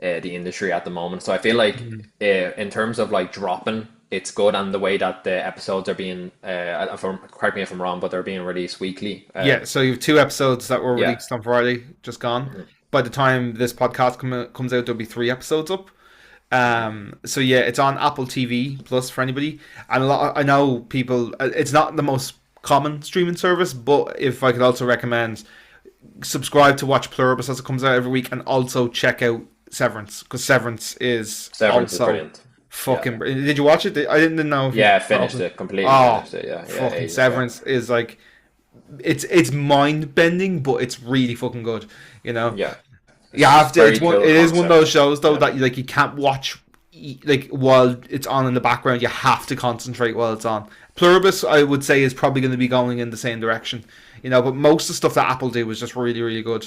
the industry at the moment. So I feel like Mm. in terms of like dropping, it's good, and the way that the episodes are being, correct me if I'm wrong, but they're being released weekly. Yeah, so you have two episodes that were Yeah. released on Friday, just gone. Mhm. By the time this podcast comes out, there'll be three episodes up. So yeah, it's on Apple TV Plus for anybody, and I know people. It's not the most common streaming service, but if I could also recommend, subscribe to watch Pluribus as it comes out every week, and also check out Severance, because Severance is Severance is also brilliant. Yeah. fucking. Did you watch it? I didn't know if you. Yeah, finished it. Completely Oh, finished it. Yeah, yeah, fucking ages ago. Severance is like, it's mind bending, but it's really fucking good. You know, Yeah, you it's have just to. It's very one. cool It is one of concept. those shows though Yeah, that you can't watch like while it's on in the background. You have to concentrate while it's on. Pluribus, I would say, is probably going to be going in the same direction. But most of the stuff that Apple do was just really, really good.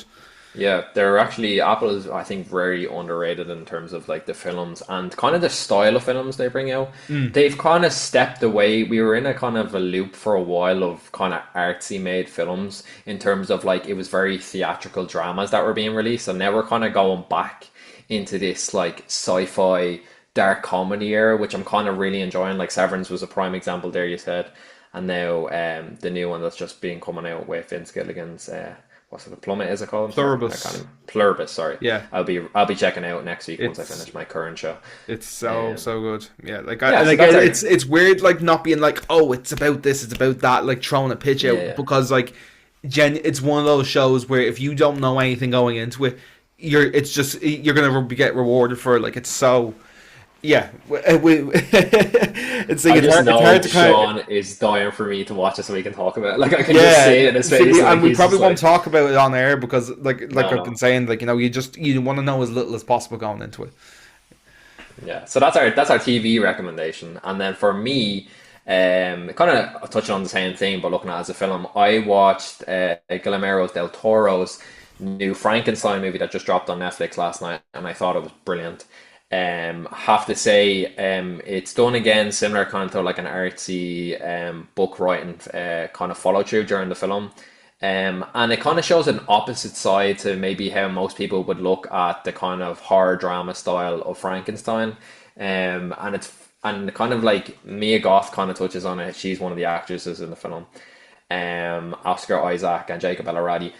yeah. They're actually Apple is, I think, very underrated in terms of like the films and kind of the style of films they bring out. Mm. They've kind of stepped away. We were in a kind of a loop for a while of kind of artsy made films in terms of like it was very theatrical dramas that were being released, and now we're kind of going back into this like sci-fi dark comedy era, which I'm kind of really enjoying. Like Severance was a prime example there, you said, and now the new one that's just been coming out with Vince Gilligan's what's it, Plummet is it called? I'm sorry, I can't Pluribus. even, Pluribus. Sorry, Yeah, I'll be checking out next week once I it's finish my current show. it's so Um, so good. Yeah, yeah, so like that's our it's weird like not being like, oh, it's about this, it's about that, like throwing a pitch yeah, out, yeah. because like it's one of those shows where if you don't know anything going into it, you're gonna get rewarded for it. Like it's so. Yeah, it's like I just it's hard know to kind of. Sean is dying for me to watch it so we can talk about it. Like I can just Yeah, see it in his see, face, like and we he's probably just won't like, talk about it on air because, like no, I've been no. saying, you want to know as little as possible going into it. Yeah, so that's our TV recommendation, and then for me, kind of touching on the same thing, but looking at it as a film, I watched Guillermo del Toro's new Frankenstein movie that just dropped on Netflix last night, and I thought it was brilliant. Have to say, it's done again similar kind of to like an artsy book writing kind of follow through during the film. And it kind of shows an opposite side to maybe how most people would look at the kind of horror drama style of Frankenstein. And kind of like Mia Goth kind of touches on it. She's one of the actresses in the film. Oscar Isaac and Jacob Elordi.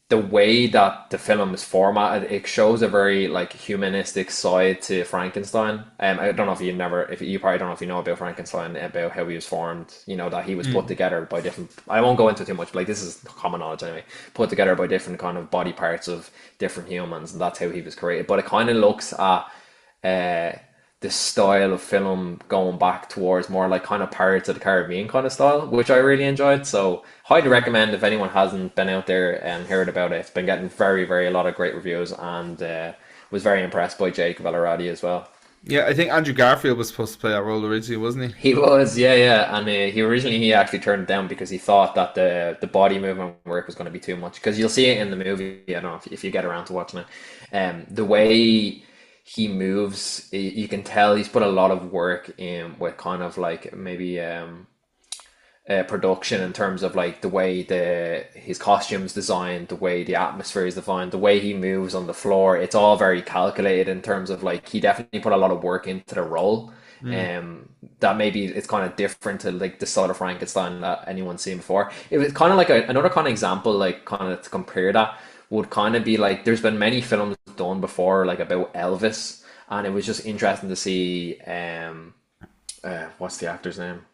The way that the film is formatted, it shows a very like humanistic side to Frankenstein. I don't know if you probably don't know if you know about Frankenstein, about how he was formed. You know that he was put Mm. together by different. I won't go into too much, but like this is common knowledge anyway. Put together by different kind of body parts of different humans, and that's how he was created. But it kind of looks at uh, the style of film going back towards more like kind of Pirates of the Caribbean kind of style, which I really enjoyed. So highly recommend if anyone hasn't been out there and heard about it. It's been getting very, very a lot of great reviews, and was very impressed by Jacob Elordi as well. Yeah, I think Andrew Garfield was supposed to play that role originally, wasn't he? He was, yeah, yeah, and he actually turned it down because he thought that the body movement work was going to be too much. Because you'll see it in the movie. I don't know if you get around to watching it. The way he moves, you can tell he's put a lot of work in with kind of like maybe production in terms of like the way the his costumes designed, the way the atmosphere is defined, the way he moves on the floor. It's all very calculated in terms of like he definitely put a lot of work into the role. Mm. That maybe it's kind of different to like the sort of Frankenstein that anyone's seen before. It was kind of like another kind of example, like kind of to compare that would kind of be like there's been many films done before, like about Elvis, and it was just interesting to see what's the actor's name?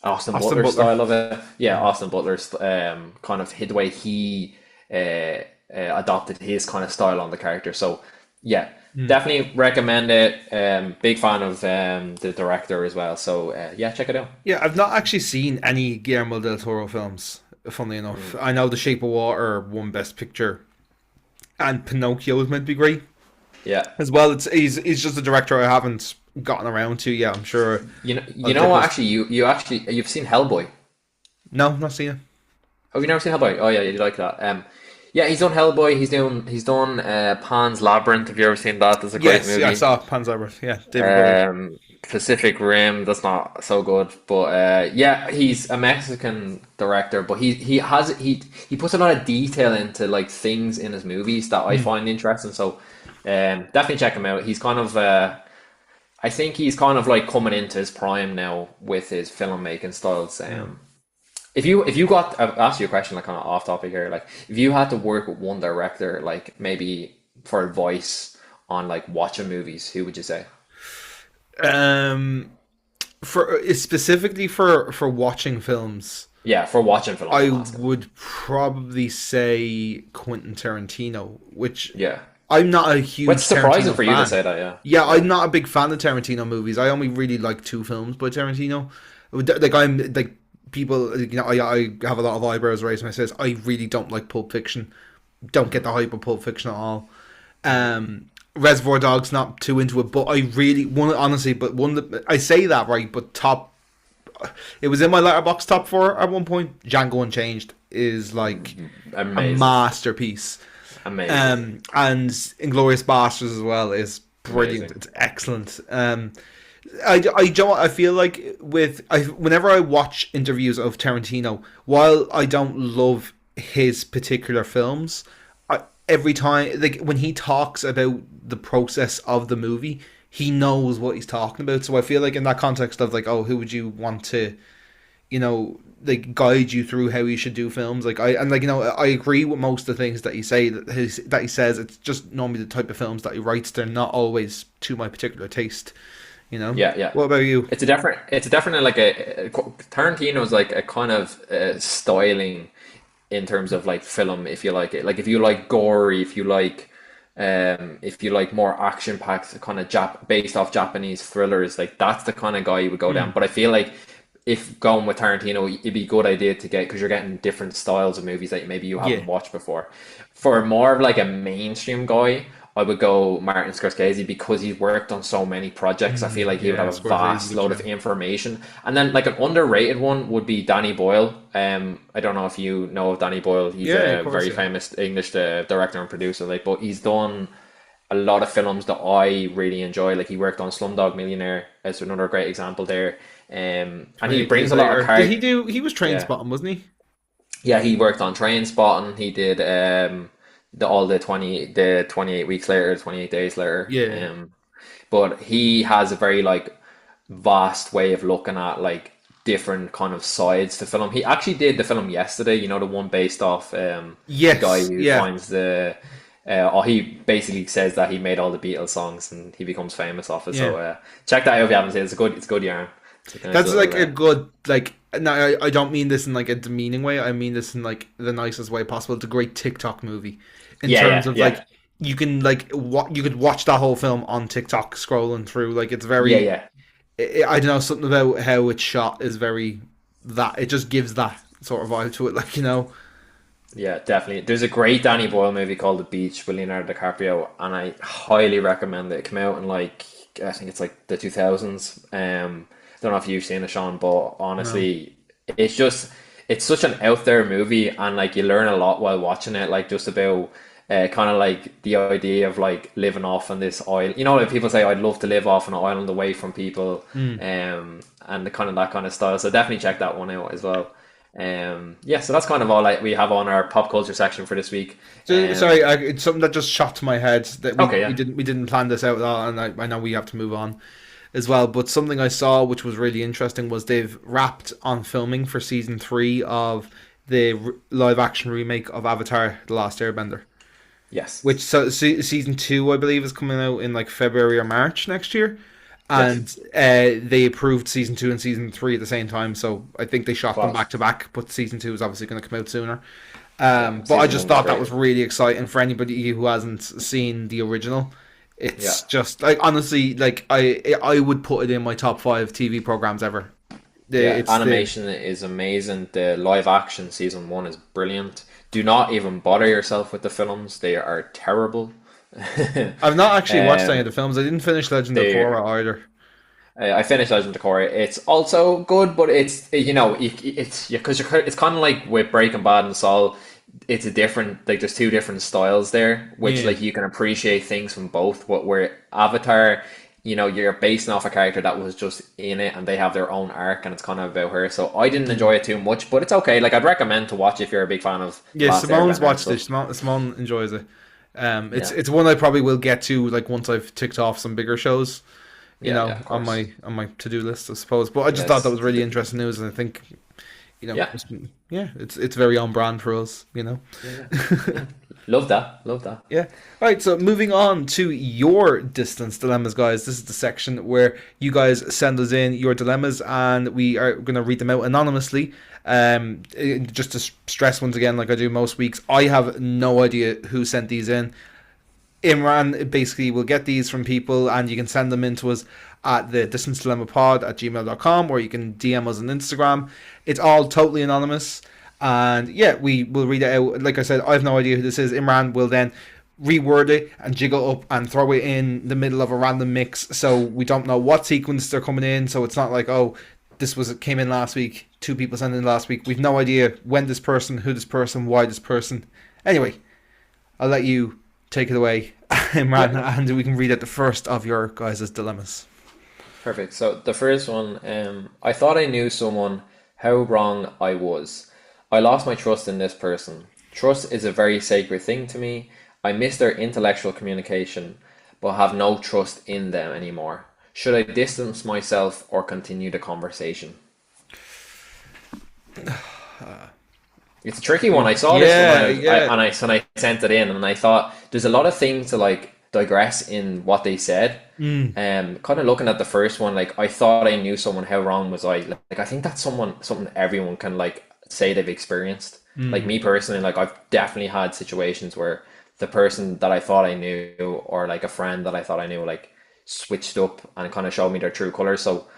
Austin Austin Butler Butler. style of it. Yeah, Mm. Austin Butler's kind of the way he adopted his kind of style on the character. So yeah, definitely recommend it. Big fan of the director as well. So yeah, check it out. Yeah, I've not actually seen any Guillermo del Toro films. Funnily enough, I know The Shape of Water won Best Picture, and Pinocchio was meant to be great Yeah. as well. He's just a director I haven't gotten around to yet. I'm sure. You know what? Actually, you've seen Hellboy. No, not seen it. Have you never seen Hellboy? Oh yeah, you like that. Yeah, he's done Hellboy. He's done Pan's Labyrinth. Have you ever seen that? That's a great Yes, movie. yeah, I saw Pan's Labyrinth. Yeah, David Bowie. Pacific Rim. That's not so good, but yeah, he's a Mexican director, but he puts a lot of detail into like things in his movies that I find interesting. So definitely check him out. He's kind of I think he's kind of like coming into his prime now with his filmmaking styles. If you got, I'll ask you a question like kind of off topic here. Like, if you had to work with one director, like maybe for advice on like watching movies, who would you say? For specifically for watching films, Yeah, for watching films. I I'm asking. would probably say Quentin Tarantino, which Yeah. I'm not a huge What's surprising Tarantino for you to fan. say that? Yeah. Yeah, I'm not a big fan of Tarantino movies. I only really like two films by Tarantino. Like I'm like people, you know, I have a lot of eyebrows raised when I says I really don't like Pulp Fiction. Don't get the hype of Pulp Fiction at all. Reservoir Dogs, not too into it, but I really honestly, but I say that right, but top, it was in my letterbox top four at one point. Django Unchanged is like a Amazing. masterpiece. Amazing. And Inglorious Bastards as well is brilliant. Amazing. It's excellent. I feel like whenever I watch interviews of Tarantino, while I don't love his particular films, every time, like when he talks about the process of the movie, he knows what he's talking about. So I feel like in that context of like, oh, who would you want to, you know, like guide you through how you should do films? Like I agree with most of the things that he says. It's just normally the type of films that he writes. They're not always to my particular taste. You know. Yeah, yeah. What about you? It's definitely like Tarantino's like a kind of styling in terms of like film, if you like it. Like if you like gory, if you like more action packed kind of based off Japanese thrillers, like that's the kind of guy you would go down. But I feel like if going with Tarantino, it'd be a good idea to get, because you're getting different styles of movies that maybe you haven't watched before. For more of like a mainstream guy, I would go Martin Scorsese, because he's worked on so many projects. I feel like he would have a vast load of information. And then like an underrated one would be Danny Boyle. I don't know if you know of Danny Boyle. He's a very famous English director and producer. Like, but he's done a lot of films that I really enjoy. Like he worked on Slumdog Millionaire as another great example there. And he brings a lot of character. He was Trainspotting, wasn't he? Yeah, he worked on Trainspotting. He did the 28 weeks later, 28 days later. Yeah. But he has a very like vast way of looking at like different kind of sides to film. He actually did the film Yesterday, you know, the one based off the guy who finds the he basically says that he made all the Beatles songs and he becomes famous off it. So check that out if you haven't seen it. It's good yarn. That's like a good, like, no, I don't mean this in like a demeaning way. I mean this in like the nicest way possible. It's a great TikTok movie in terms of like you can like you could watch that whole film on TikTok scrolling through. Like it's very I don't know, something about how it's shot is very that it just gives that sort of vibe to it. Like, you know. Yeah, definitely. There's a great Danny Boyle movie called The Beach with Leonardo DiCaprio, and I highly recommend it. It came out in like I think it's like the 2000s. Don't know if you've seen it, Shaun, but honestly, it's such an out there movie, and like you learn a lot while watching it, like just about kind of like the idea of like living off on this island. You know, like people say, I'd love to live off an island away from people, and the kind of that kind of style. So definitely check that one out as well. So that's kind of all we have on our pop culture section for this week. Sorry, it's something that just shot to my head that we didn't plan this out at all, and I know we have to move on as well. But something I saw which was really interesting was they've wrapped on filming for season 3 of the live action remake of Avatar: The Last Airbender. Yes. Which season 2 I believe is coming out in like February or March next year. Yes. and they approved season 2 and season 3 at the same time. So I think they shot them back Class. to back, but season 2 is obviously going to come out sooner. Yeah. But I Season just one was thought that great. was really exciting for anybody who hasn't seen the original. Yeah. It's just like, honestly, like I would put it in my top 5 TV programs ever. Yeah, It's the animation is amazing. The live action season one is brilliant. Do not even bother yourself with the films. They are terrible. I've not actually watched any of Um, the films. I didn't finish Legend of they Korra either. I finished Legend of Korra. It's also good, but it's it's because it's kind of like with Breaking Bad and Saul. It's a different like there's two different styles there, which Yeah. like you can appreciate things from both. What where Avatar, you're basing off a character that was just in it, and they have their own arc, and it's kind of about her. So I didn't enjoy it too much, but it's okay. Like I'd recommend to watch if you're a big fan of The Yeah, Last Simone's Airbender and watched it. stuff. Simone enjoys it. It's Yeah, it's one I probably will get to like once I've ticked off some bigger shows, yeah, yeah, of on course. my to do list, I suppose. But I just thought that Yes, was really interesting news, and I think yeah, yeah, it's very on brand for us. yeah, yeah, yeah. Love that, love that. Yeah. All right. So moving on to your distance dilemmas, guys. This is the section where you guys send us in your dilemmas, and we are going to read them out anonymously. Just to stress once again, like I do most weeks, I have no idea who sent these in. Imran basically will get these from people, and you can send them in to us at the distance dilemma pod at gmail.com, or you can DM us on Instagram. It's all totally anonymous. And yeah, we will read it out. Like I said, I have no idea who this is. Imran will then reword it and jiggle up and throw it in the middle of a random mix, so we don't know what sequence they're coming in. So it's not like, oh, this was came in last week, two people sent in last week. We've no idea when this person, who this person, why this person. Anyway, I'll let you take it away, Imran, Yeah, and we can read out the first of your guys' dilemmas. perfect. So the first one, I thought I knew someone. How wrong I was. I lost my trust in this person. Trust is a very sacred thing to me. I miss their intellectual communication, but have no trust in them anymore. Should I distance myself or continue the conversation? It's a tricky one. I saw this one Yeah, and yeah. I sent it in, and I thought there's a lot of things to like digress in what they said. Mm, Kind of looking at the first one, like I thought I knew someone. How wrong was I? Like I think that's something everyone can like say they've experienced. Like mm. me personally, like I've definitely had situations where the person that I thought I knew, or like a friend that I thought I knew, like switched up and kind of showed me their true colors. So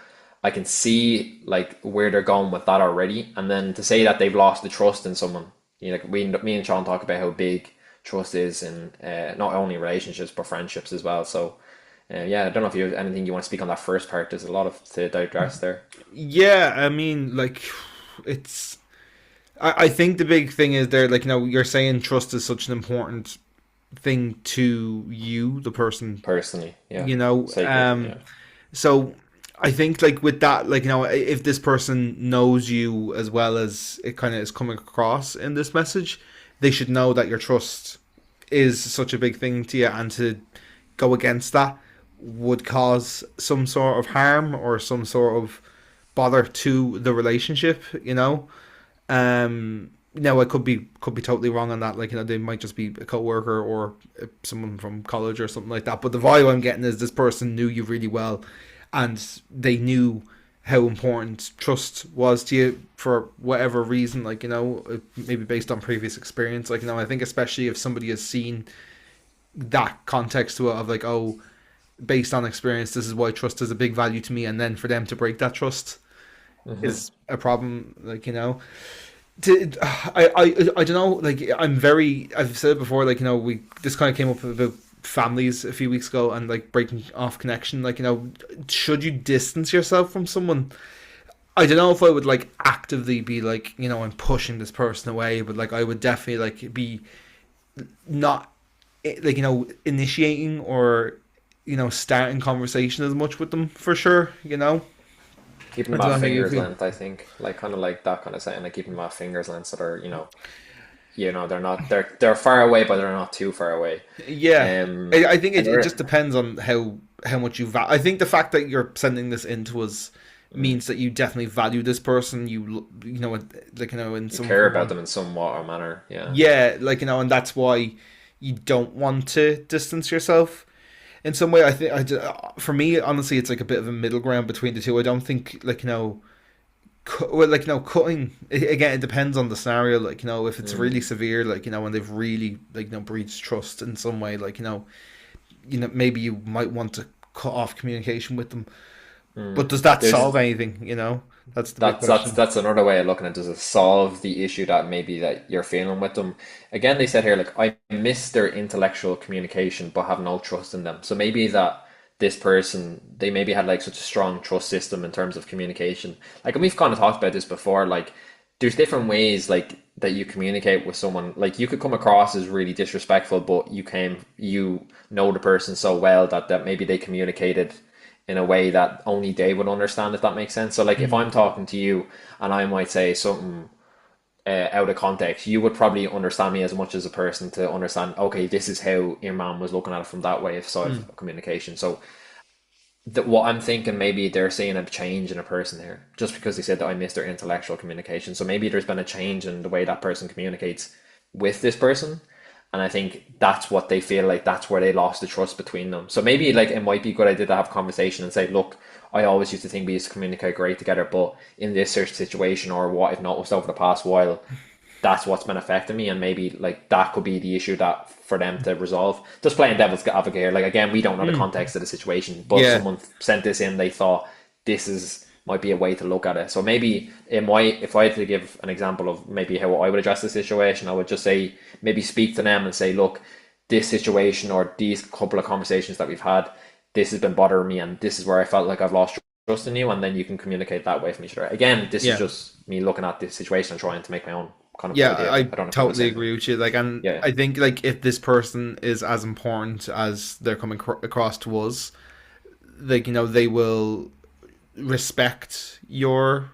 I can see like where they're going with that already. And then to say that they've lost the trust in someone, like me and Sean talk about how big trust is in not only relationships but friendships as well. So yeah, I don't know if you have anything you want to speak on that first part. There's a lot of to digest there. Yeah, I mean, like, it's. I think the big thing is there, like, you're saying trust is such an important thing to you, the person, Personally, yeah, you know. sacred, yeah. So I think, like, with that, like, if this person knows you as well as it kind of is coming across in this message, they should know that your trust is such a big thing to you, and to go against that would cause some sort of harm or some sort of bother to the relationship. Now I could be totally wrong on that. Like, they might just be a coworker or someone from college or something like that. But the vibe I'm getting is this person knew you really well, and they knew how important trust was to you for whatever reason. Like, maybe based on previous experience. Like, I think especially if somebody has seen that context to it of like, oh, based on experience, this is why trust is a big value to me, and then for them to break that trust Hmm. is a problem. Like, I don't know. Like, I've said it before. Like, we this kind of came up about families a few weeks ago, and like breaking off connection. Like, should you distance yourself from someone? I don't know if I would like actively be like, I'm pushing this person away, but like I would definitely like be not like, initiating or starting conversation as much with them for sure. Keeping I them don't at know how you fingers feel. length, I think, like kind of like that kind of setting, like keeping them at fingers length, so they're they're not they're far away, but they're not too far away. Yeah, I think it just Another, depends on how much I think the fact that you're sending this in to us means that you definitely value this person. Like, in you some care about form. them in somewhat or manner, yeah. Yeah, like, and that's why you don't want to distance yourself. in some way, I think for me, honestly, it's like a bit of a middle ground between the two. I don't think well, cutting again. It depends on the scenario. If it's really Mm. severe, when they've really breached trust in some way, maybe you might want to cut off communication with them. Mm. But does that solve There's anything? That's the big that's question. that's another way of looking at it. Does it solve the issue that maybe that you're feeling with them? Again, they said here, like, I miss their intellectual communication, but have no trust in them. So maybe that this person, they maybe had like such a strong trust system in terms of communication. Like, and we've kind of talked about this before. Like, there's different ways like that you communicate with someone. Like, you could come across as really disrespectful, but you know the person so well that maybe they communicated in a way that only they would understand, if that makes sense. So like if Mm. I'm talking to you and I might say something out of context, you would probably understand me as much as a person to understand, okay, this is how Imran was looking at it from that way of side Mm. of communication. So what I'm thinking, maybe they're seeing a change in a person here just because they said that I missed their intellectual communication. So maybe there's been a change in the way that person communicates with this person. And I think that's what they feel like, that's where they lost the trust between them. So maybe like it might be a good idea to have a conversation and say, look, I always used to think we used to communicate great together, but in this certain situation or what I've noticed over the past while, that's what's been affecting me, and maybe like that could be the issue that for them to resolve. Just playing devil's advocate here, like again, we don't know the Mm. context of the situation, but Yeah. someone sent this in, they thought this is might be a way to look at it. So maybe it might, if I had to give an example of maybe how I would address the situation, I would just say maybe speak to them and say, look, this situation or these couple of conversations that we've had, this has been bothering me, and this is where I felt like I've lost trust in you, and then you can communicate that way from each other. Again, this is Yeah. just me looking at this situation and trying to make my own kind of Yeah, idea. I I don't know if you want to totally say anything. agree with you. And Yeah. I think if this person is as important as they're coming across to us, they will respect your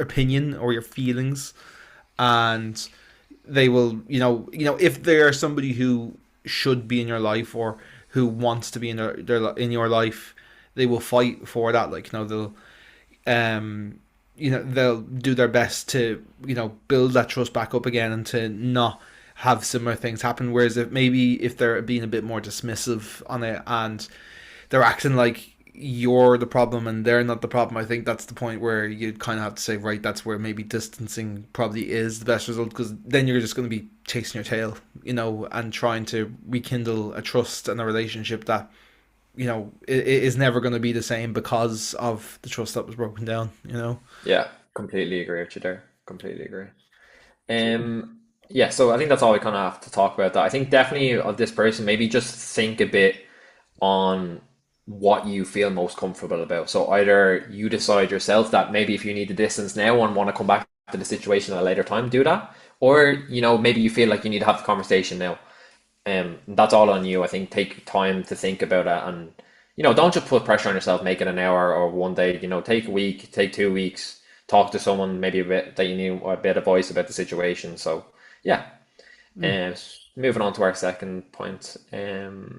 opinion or your feelings, and they will if they're somebody who should be in your life or who wants to be in your life, they will fight for that. Um they'll do their best to build that trust back up again and to not have similar things happen. Whereas if they're being a bit more dismissive on it and they're acting like you're the problem and they're not the problem, I think that's the point where you kind of have to say, right, that's where maybe distancing probably is the best result, because then you're just going to be chasing your tail, and trying to rekindle a trust and a relationship that it is never going to be the same because of the trust that was broken down. Yeah. Completely agree with you there. Completely agree. Cool. Yeah, so I think that's all we kind of have to talk about that. I think definitely of this person, maybe just think a bit on what you feel most comfortable about. So either you decide yourself that maybe if you need the distance now and want to come back to the situation at a later time, do that. Or, maybe you feel like you need to have the conversation now. That's all on you. I think take time to think about it, and don't just put pressure on yourself, make it an hour or one day. Take a week, take 2 weeks, talk to someone maybe a bit that you need a bit of voice about the situation. So yeah, Mm. and moving on to our second point.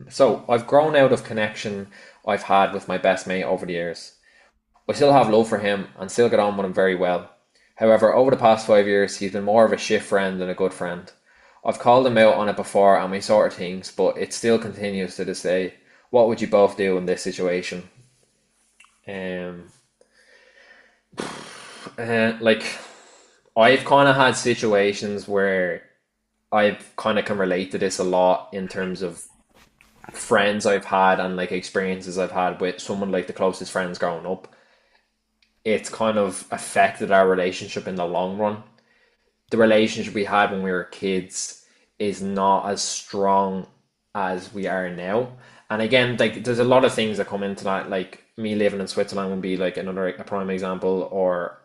So I've grown out of connection I've had with my best mate over the years. I still have love for him and still get on with him very well. However, over the past 5 years, he's been more of a shit friend than a good friend. I've called him out on it before and we sort of things, but it still continues to this day. What would you both do in this situation? Um, like I've kind of had situations where I've kind of can relate to this a lot in terms of friends I've had and like experiences I've had with someone like the closest friends growing up. It's kind of affected our relationship in the long run. The relationship we had when we were kids is not as strong as we are now. And again, like there's a lot of things that come into that. Like me living in Switzerland would be like another a prime example, or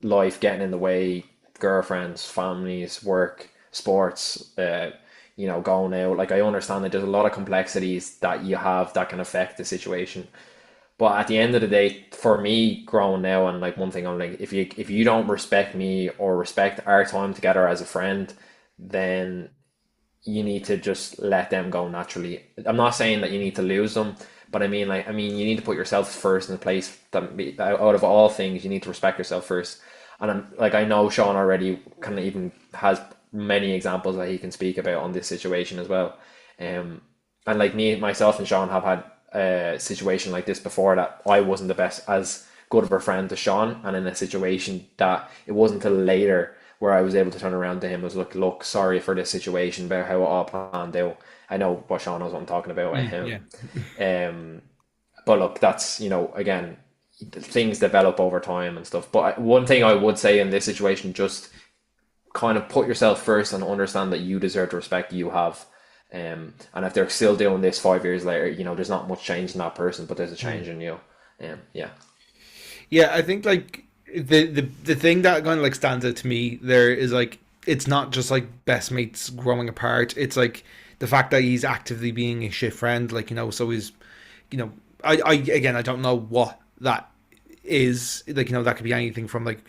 life getting in the way, girlfriends, families, work, sports, going out. Like I understand that there's a lot of complexities that you have that can affect the situation. But at the end of the day, for me, growing now, and like one thing I'm like, if you don't respect me or respect our time together as a friend, then you need to just let them go naturally. I'm not saying that you need to lose them, but I mean you need to put yourself first in the place that out of all things, you need to respect yourself first. And I'm like, I know Shaun already kind of even has many examples that he can speak about on this situation as well. Um, and like me, myself, and Sean have had a situation like this before that I wasn't the best as good of a friend to Sean, and in a situation that it wasn't until later where I was able to turn around to him and was like, look, sorry for this situation about how it all planned out. I know what Sean knows what I'm talking about with Yeah. him. Um, but look, that's, again, things develop over time and stuff. But one thing I would say in this situation, just kind of put yourself first and understand that you deserve the respect you have. And if they're still doing this 5 years later, there's not much change in that person, but there's a change in you. Yeah. Yeah, I think like the thing that kind of like stands out to me there is like it's not just like best mates growing apart. It's like the fact that he's actively being a shit friend, like so he's, you know, I again I don't know what that is. Like that could be anything from like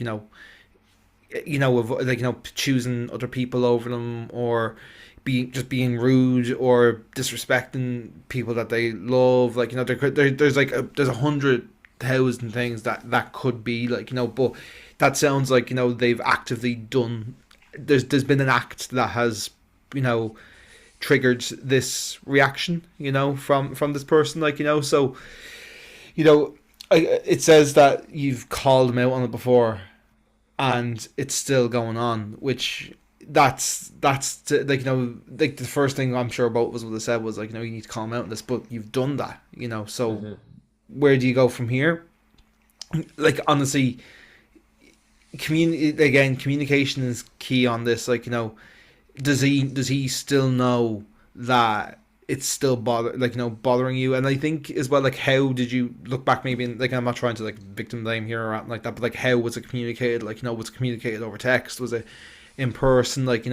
like choosing other people over them, or being rude or disrespecting people that they love. Like there's like there's 100,000 things that could be like but that sounds like they've actively done. There's been an act that has you know triggered this reaction from this person, like so you know it says that you've called him out on it before and it's still going on, which that's like like the first thing I'm sure about was what they said was like you need to calm out on this, but you've done that, so where do you go from here? Like honestly, communication is key on this. Like does he still know that it's still bothering you? And I think as well, like how did you look back, maybe like I'm not trying to like victim blame here or anything like that, but like how was it communicated? Like was it communicated over text? Was it in person? Like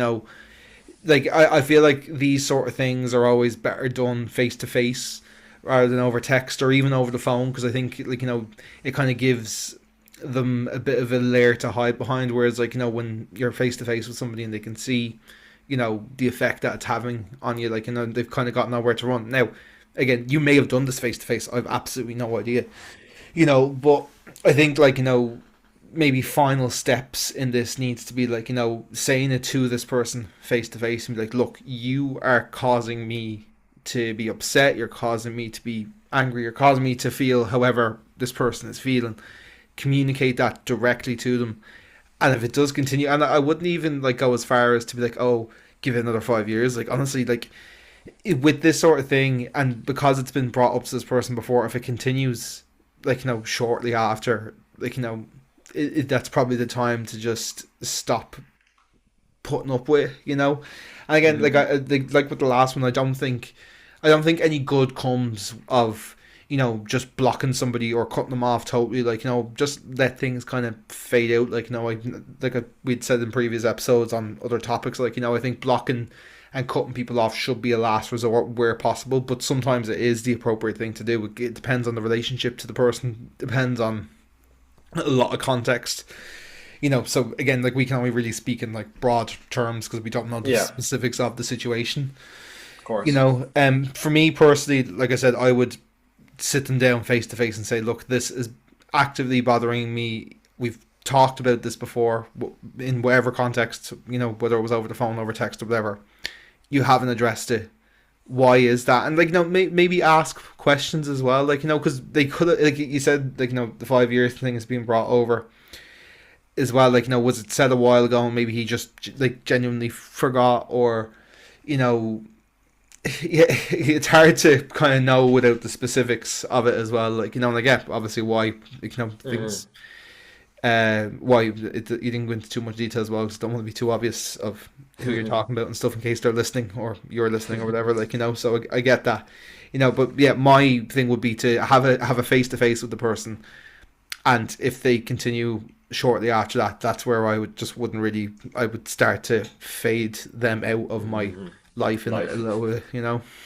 like I feel like these sort of things are always better done face to face rather than over text or even over the phone, because I think like it kind of gives them a bit of a layer to hide behind, whereas like when you're face to face with somebody and they can see the effect that it's having on you, like they've kind of got nowhere to run. Now again, you may have done this face to face, I've absolutely no idea, but I think like maybe final steps in this needs to be like saying it to this person face to face and be like, look, you are causing me to be upset, you're causing me to be angry, you're causing me to feel however this person is feeling. Communicate that directly to them, and if it does continue, and I wouldn't even like go as far as to be like, oh, give it another 5 years. Like honestly, like with this sort of thing, and because it's been brought up to this person before, if it continues like shortly after, like that's probably the time to just stop putting up with, and again, like like with the last one, I don't think any good comes of just blocking somebody or cutting them off totally. Like just let things kind of fade out. Like we'd said in previous episodes on other topics. Like I think blocking and cutting people off should be a last resort where possible. But sometimes it is the appropriate thing to do. It depends on the relationship to the person. Depends on a lot of context. So again, like we can only really speak in like broad terms because we don't know the Yeah, specifics of the situation. of course. For me personally, like I said, I would sit them down face to face and say, look, this is actively bothering me. We've talked about this before in whatever context, whether it was over the phone, over text, or whatever. You haven't addressed it. Why is that? And like, maybe ask questions as well. Like, because they could have, like you said, like, the 5 years thing is being brought over as well. Like, was it said a while ago and maybe he just like genuinely forgot, or, you know, yeah, it's hard to kind of know without the specifics of it as well. Like, like, yeah, obviously why, like, things, why you didn't go into too much detail as well, because I don't want to be too obvious of who you're talking about and stuff in case they're listening or you're listening or whatever. Like, so I get that, but yeah, my thing would be to have a face to face with the person, and if they continue shortly after that, that's where I would start to fade them out of my life in a Life. little bit.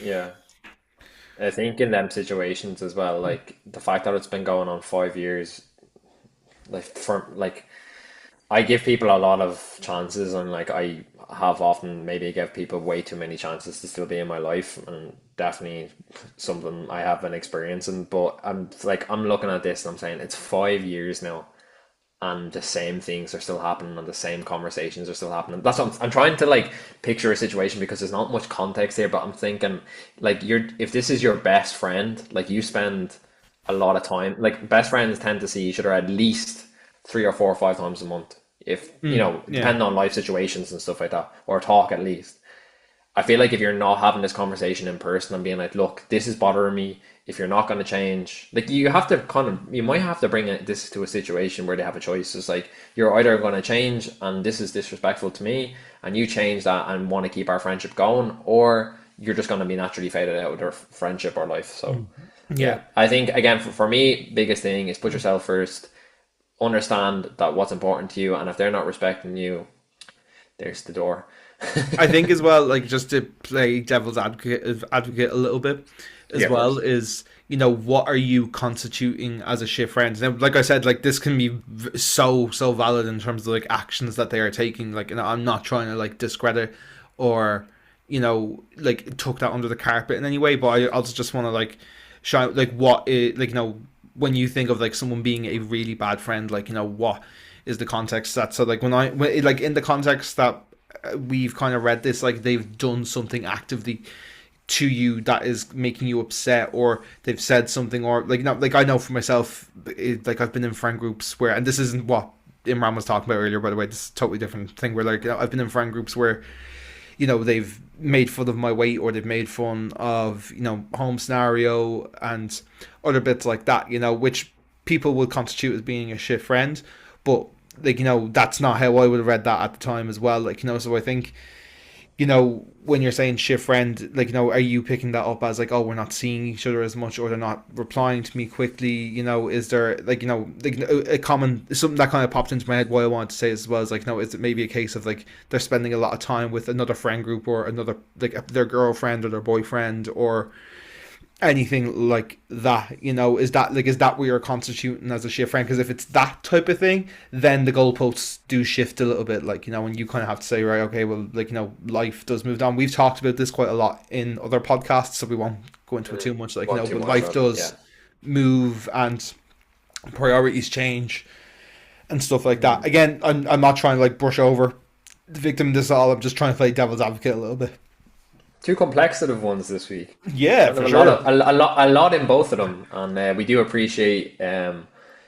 Yeah. I think in them situations as well, like the fact that it's been going on 5 years, like I give people a lot of chances, and like I have often maybe give people way too many chances to still be in my life, and definitely something I have been experiencing. But I'm looking at this and I'm saying it's 5 years now, and the same things are still happening and the same conversations are still happening. That's what I'm trying to like picture a situation because there's not much context here, but I'm thinking like if this is your best friend, like you spend a lot of time, like best friends tend to see each other at least 3 or 4 or 5 times a month. If, Yeah. depending on life situations and stuff like that, or talk at least. I feel like if you're not having this conversation in person and being like, look, this is bothering me, if you're not going to change, like you have to you might have to bring this to a situation where they have a choice. It's like, you're either going to change and this is disrespectful to me and you change that and want to keep our friendship going, or you're just going to be naturally faded out of their friendship or life. So Yeah. I think, again, for me, biggest thing is put yourself first, understand that what's important to you, and if they're not respecting you, there's the door. I think as well, like just to play devil's advocate a little bit as Yeah, of well, course. is what are you constituting as a shit friend? Now, like I said, like this can be so valid in terms of like actions that they are taking. Like, I'm not trying to like discredit or like tuck that under the carpet in any way, but I also just want to like show like what it like when you think of like someone being a really bad friend, like what is the context that, so like when like in the context that we've kind of read this, like they've done something actively to you that is making you upset, or they've said something, or like like I know for myself, like I've been in friend groups where, and this isn't what Imran was talking about earlier, by the way, this is a totally different thing, where like I've been in friend groups where they've made fun of my weight, or they've made fun of home scenario and other bits like that, which people would constitute as being a shit friend, but like that's not how I would have read that at the time as well, like so I think when you're saying shit friend, like are you picking that up as like, oh, we're not seeing each other as much, or they're not replying to me quickly, is there like like a common something that kind of popped into my head why I wanted to say as well, is like, is it maybe a case of like they're spending a lot of time with another friend group, or another, like their girlfriend or their boyfriend, or anything like that, is that what you're constituting as a shit friend? Because if it's that type of thing, then the goalposts do shift a little bit, like and you kind of have to say, right, okay, well, like life does move on. We've talked about this quite a lot in other podcasts, so we won't go into it too much, like Want too but much life of it, yeah. does move and priorities change and stuff like that. Again, I'm not trying to like brush over the victim of this all, I'm just trying to play devil's advocate a little bit. Two complexitive ones this week. Yeah, And for a lot sure. of a lot in both of them, and we do appreciate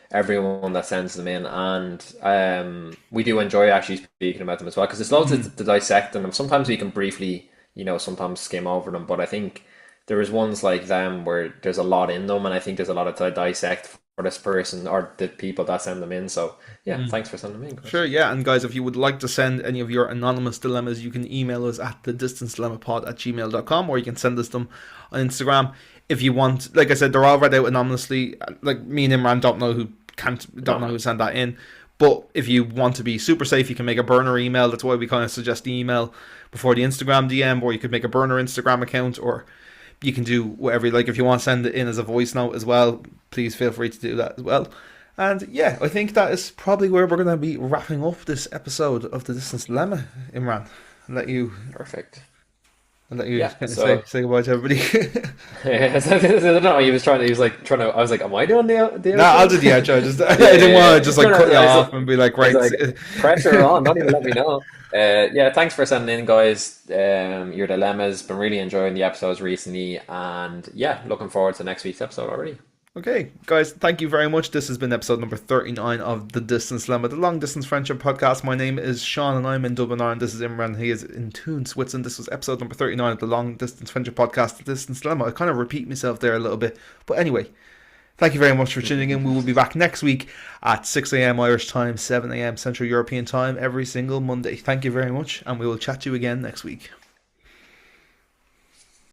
everyone that sends them in, and we do enjoy actually speaking about them as well, because there's loads to dissect in them. Sometimes we can briefly, sometimes skim over them, but I think there is ones like them where there's a lot in them, and I think there's a lot to dissect for this person or the people that send them in. So yeah, thanks for sending them in, Chris. Sure, yeah, and guys, if you would like to send any of your anonymous dilemmas, you can email us at thedistancedilemma@gmail.com, or you can send us them on Instagram if you want. Like I said, they're all read out anonymously. Like me and Imran don't know No. who sent that in. But if you want to be super safe, you can make a burner email. That's why we kind of suggest the email before the Instagram DM, or you could make a burner Instagram account, or you can do whatever you like. If you want to send it in as a voice note as well, please feel free to do that as well. And yeah, I think that is probably where we're going to be wrapping up this episode of The Distance Dilemma, Imran. I'll let you, Perfect. I'll let you Yeah. kind of So say goodbye to everybody. I don't know. He was like trying to. I was like, "Am I doing the No, I'll do outro?" the outro. Just, I Yeah, didn't yeah, want yeah. to just like cut you I was off and be like, I was right. like, pressure on. Don't even let me know. Yeah, thanks for sending in, guys. Your dilemmas. Been really enjoying the episodes recently, and yeah, looking forward to next week's episode already. Okay, guys, thank you very much. This has been episode number 39 of The Distance Dilemma, the long distance friendship podcast. My name is Shaun and I'm in Dublin, Ireland. This is Imran. He is in Toon, Switzerland. This was episode number 39 of the long distance friendship podcast, The Distance Dilemma. I kind of repeat myself there a little bit. But anyway, thank you very much for tuning in. We will be back next week at 6 a.m. Irish time, 7 a.m. Central European time, every single Monday. Thank you very much, and we will chat to you again next week.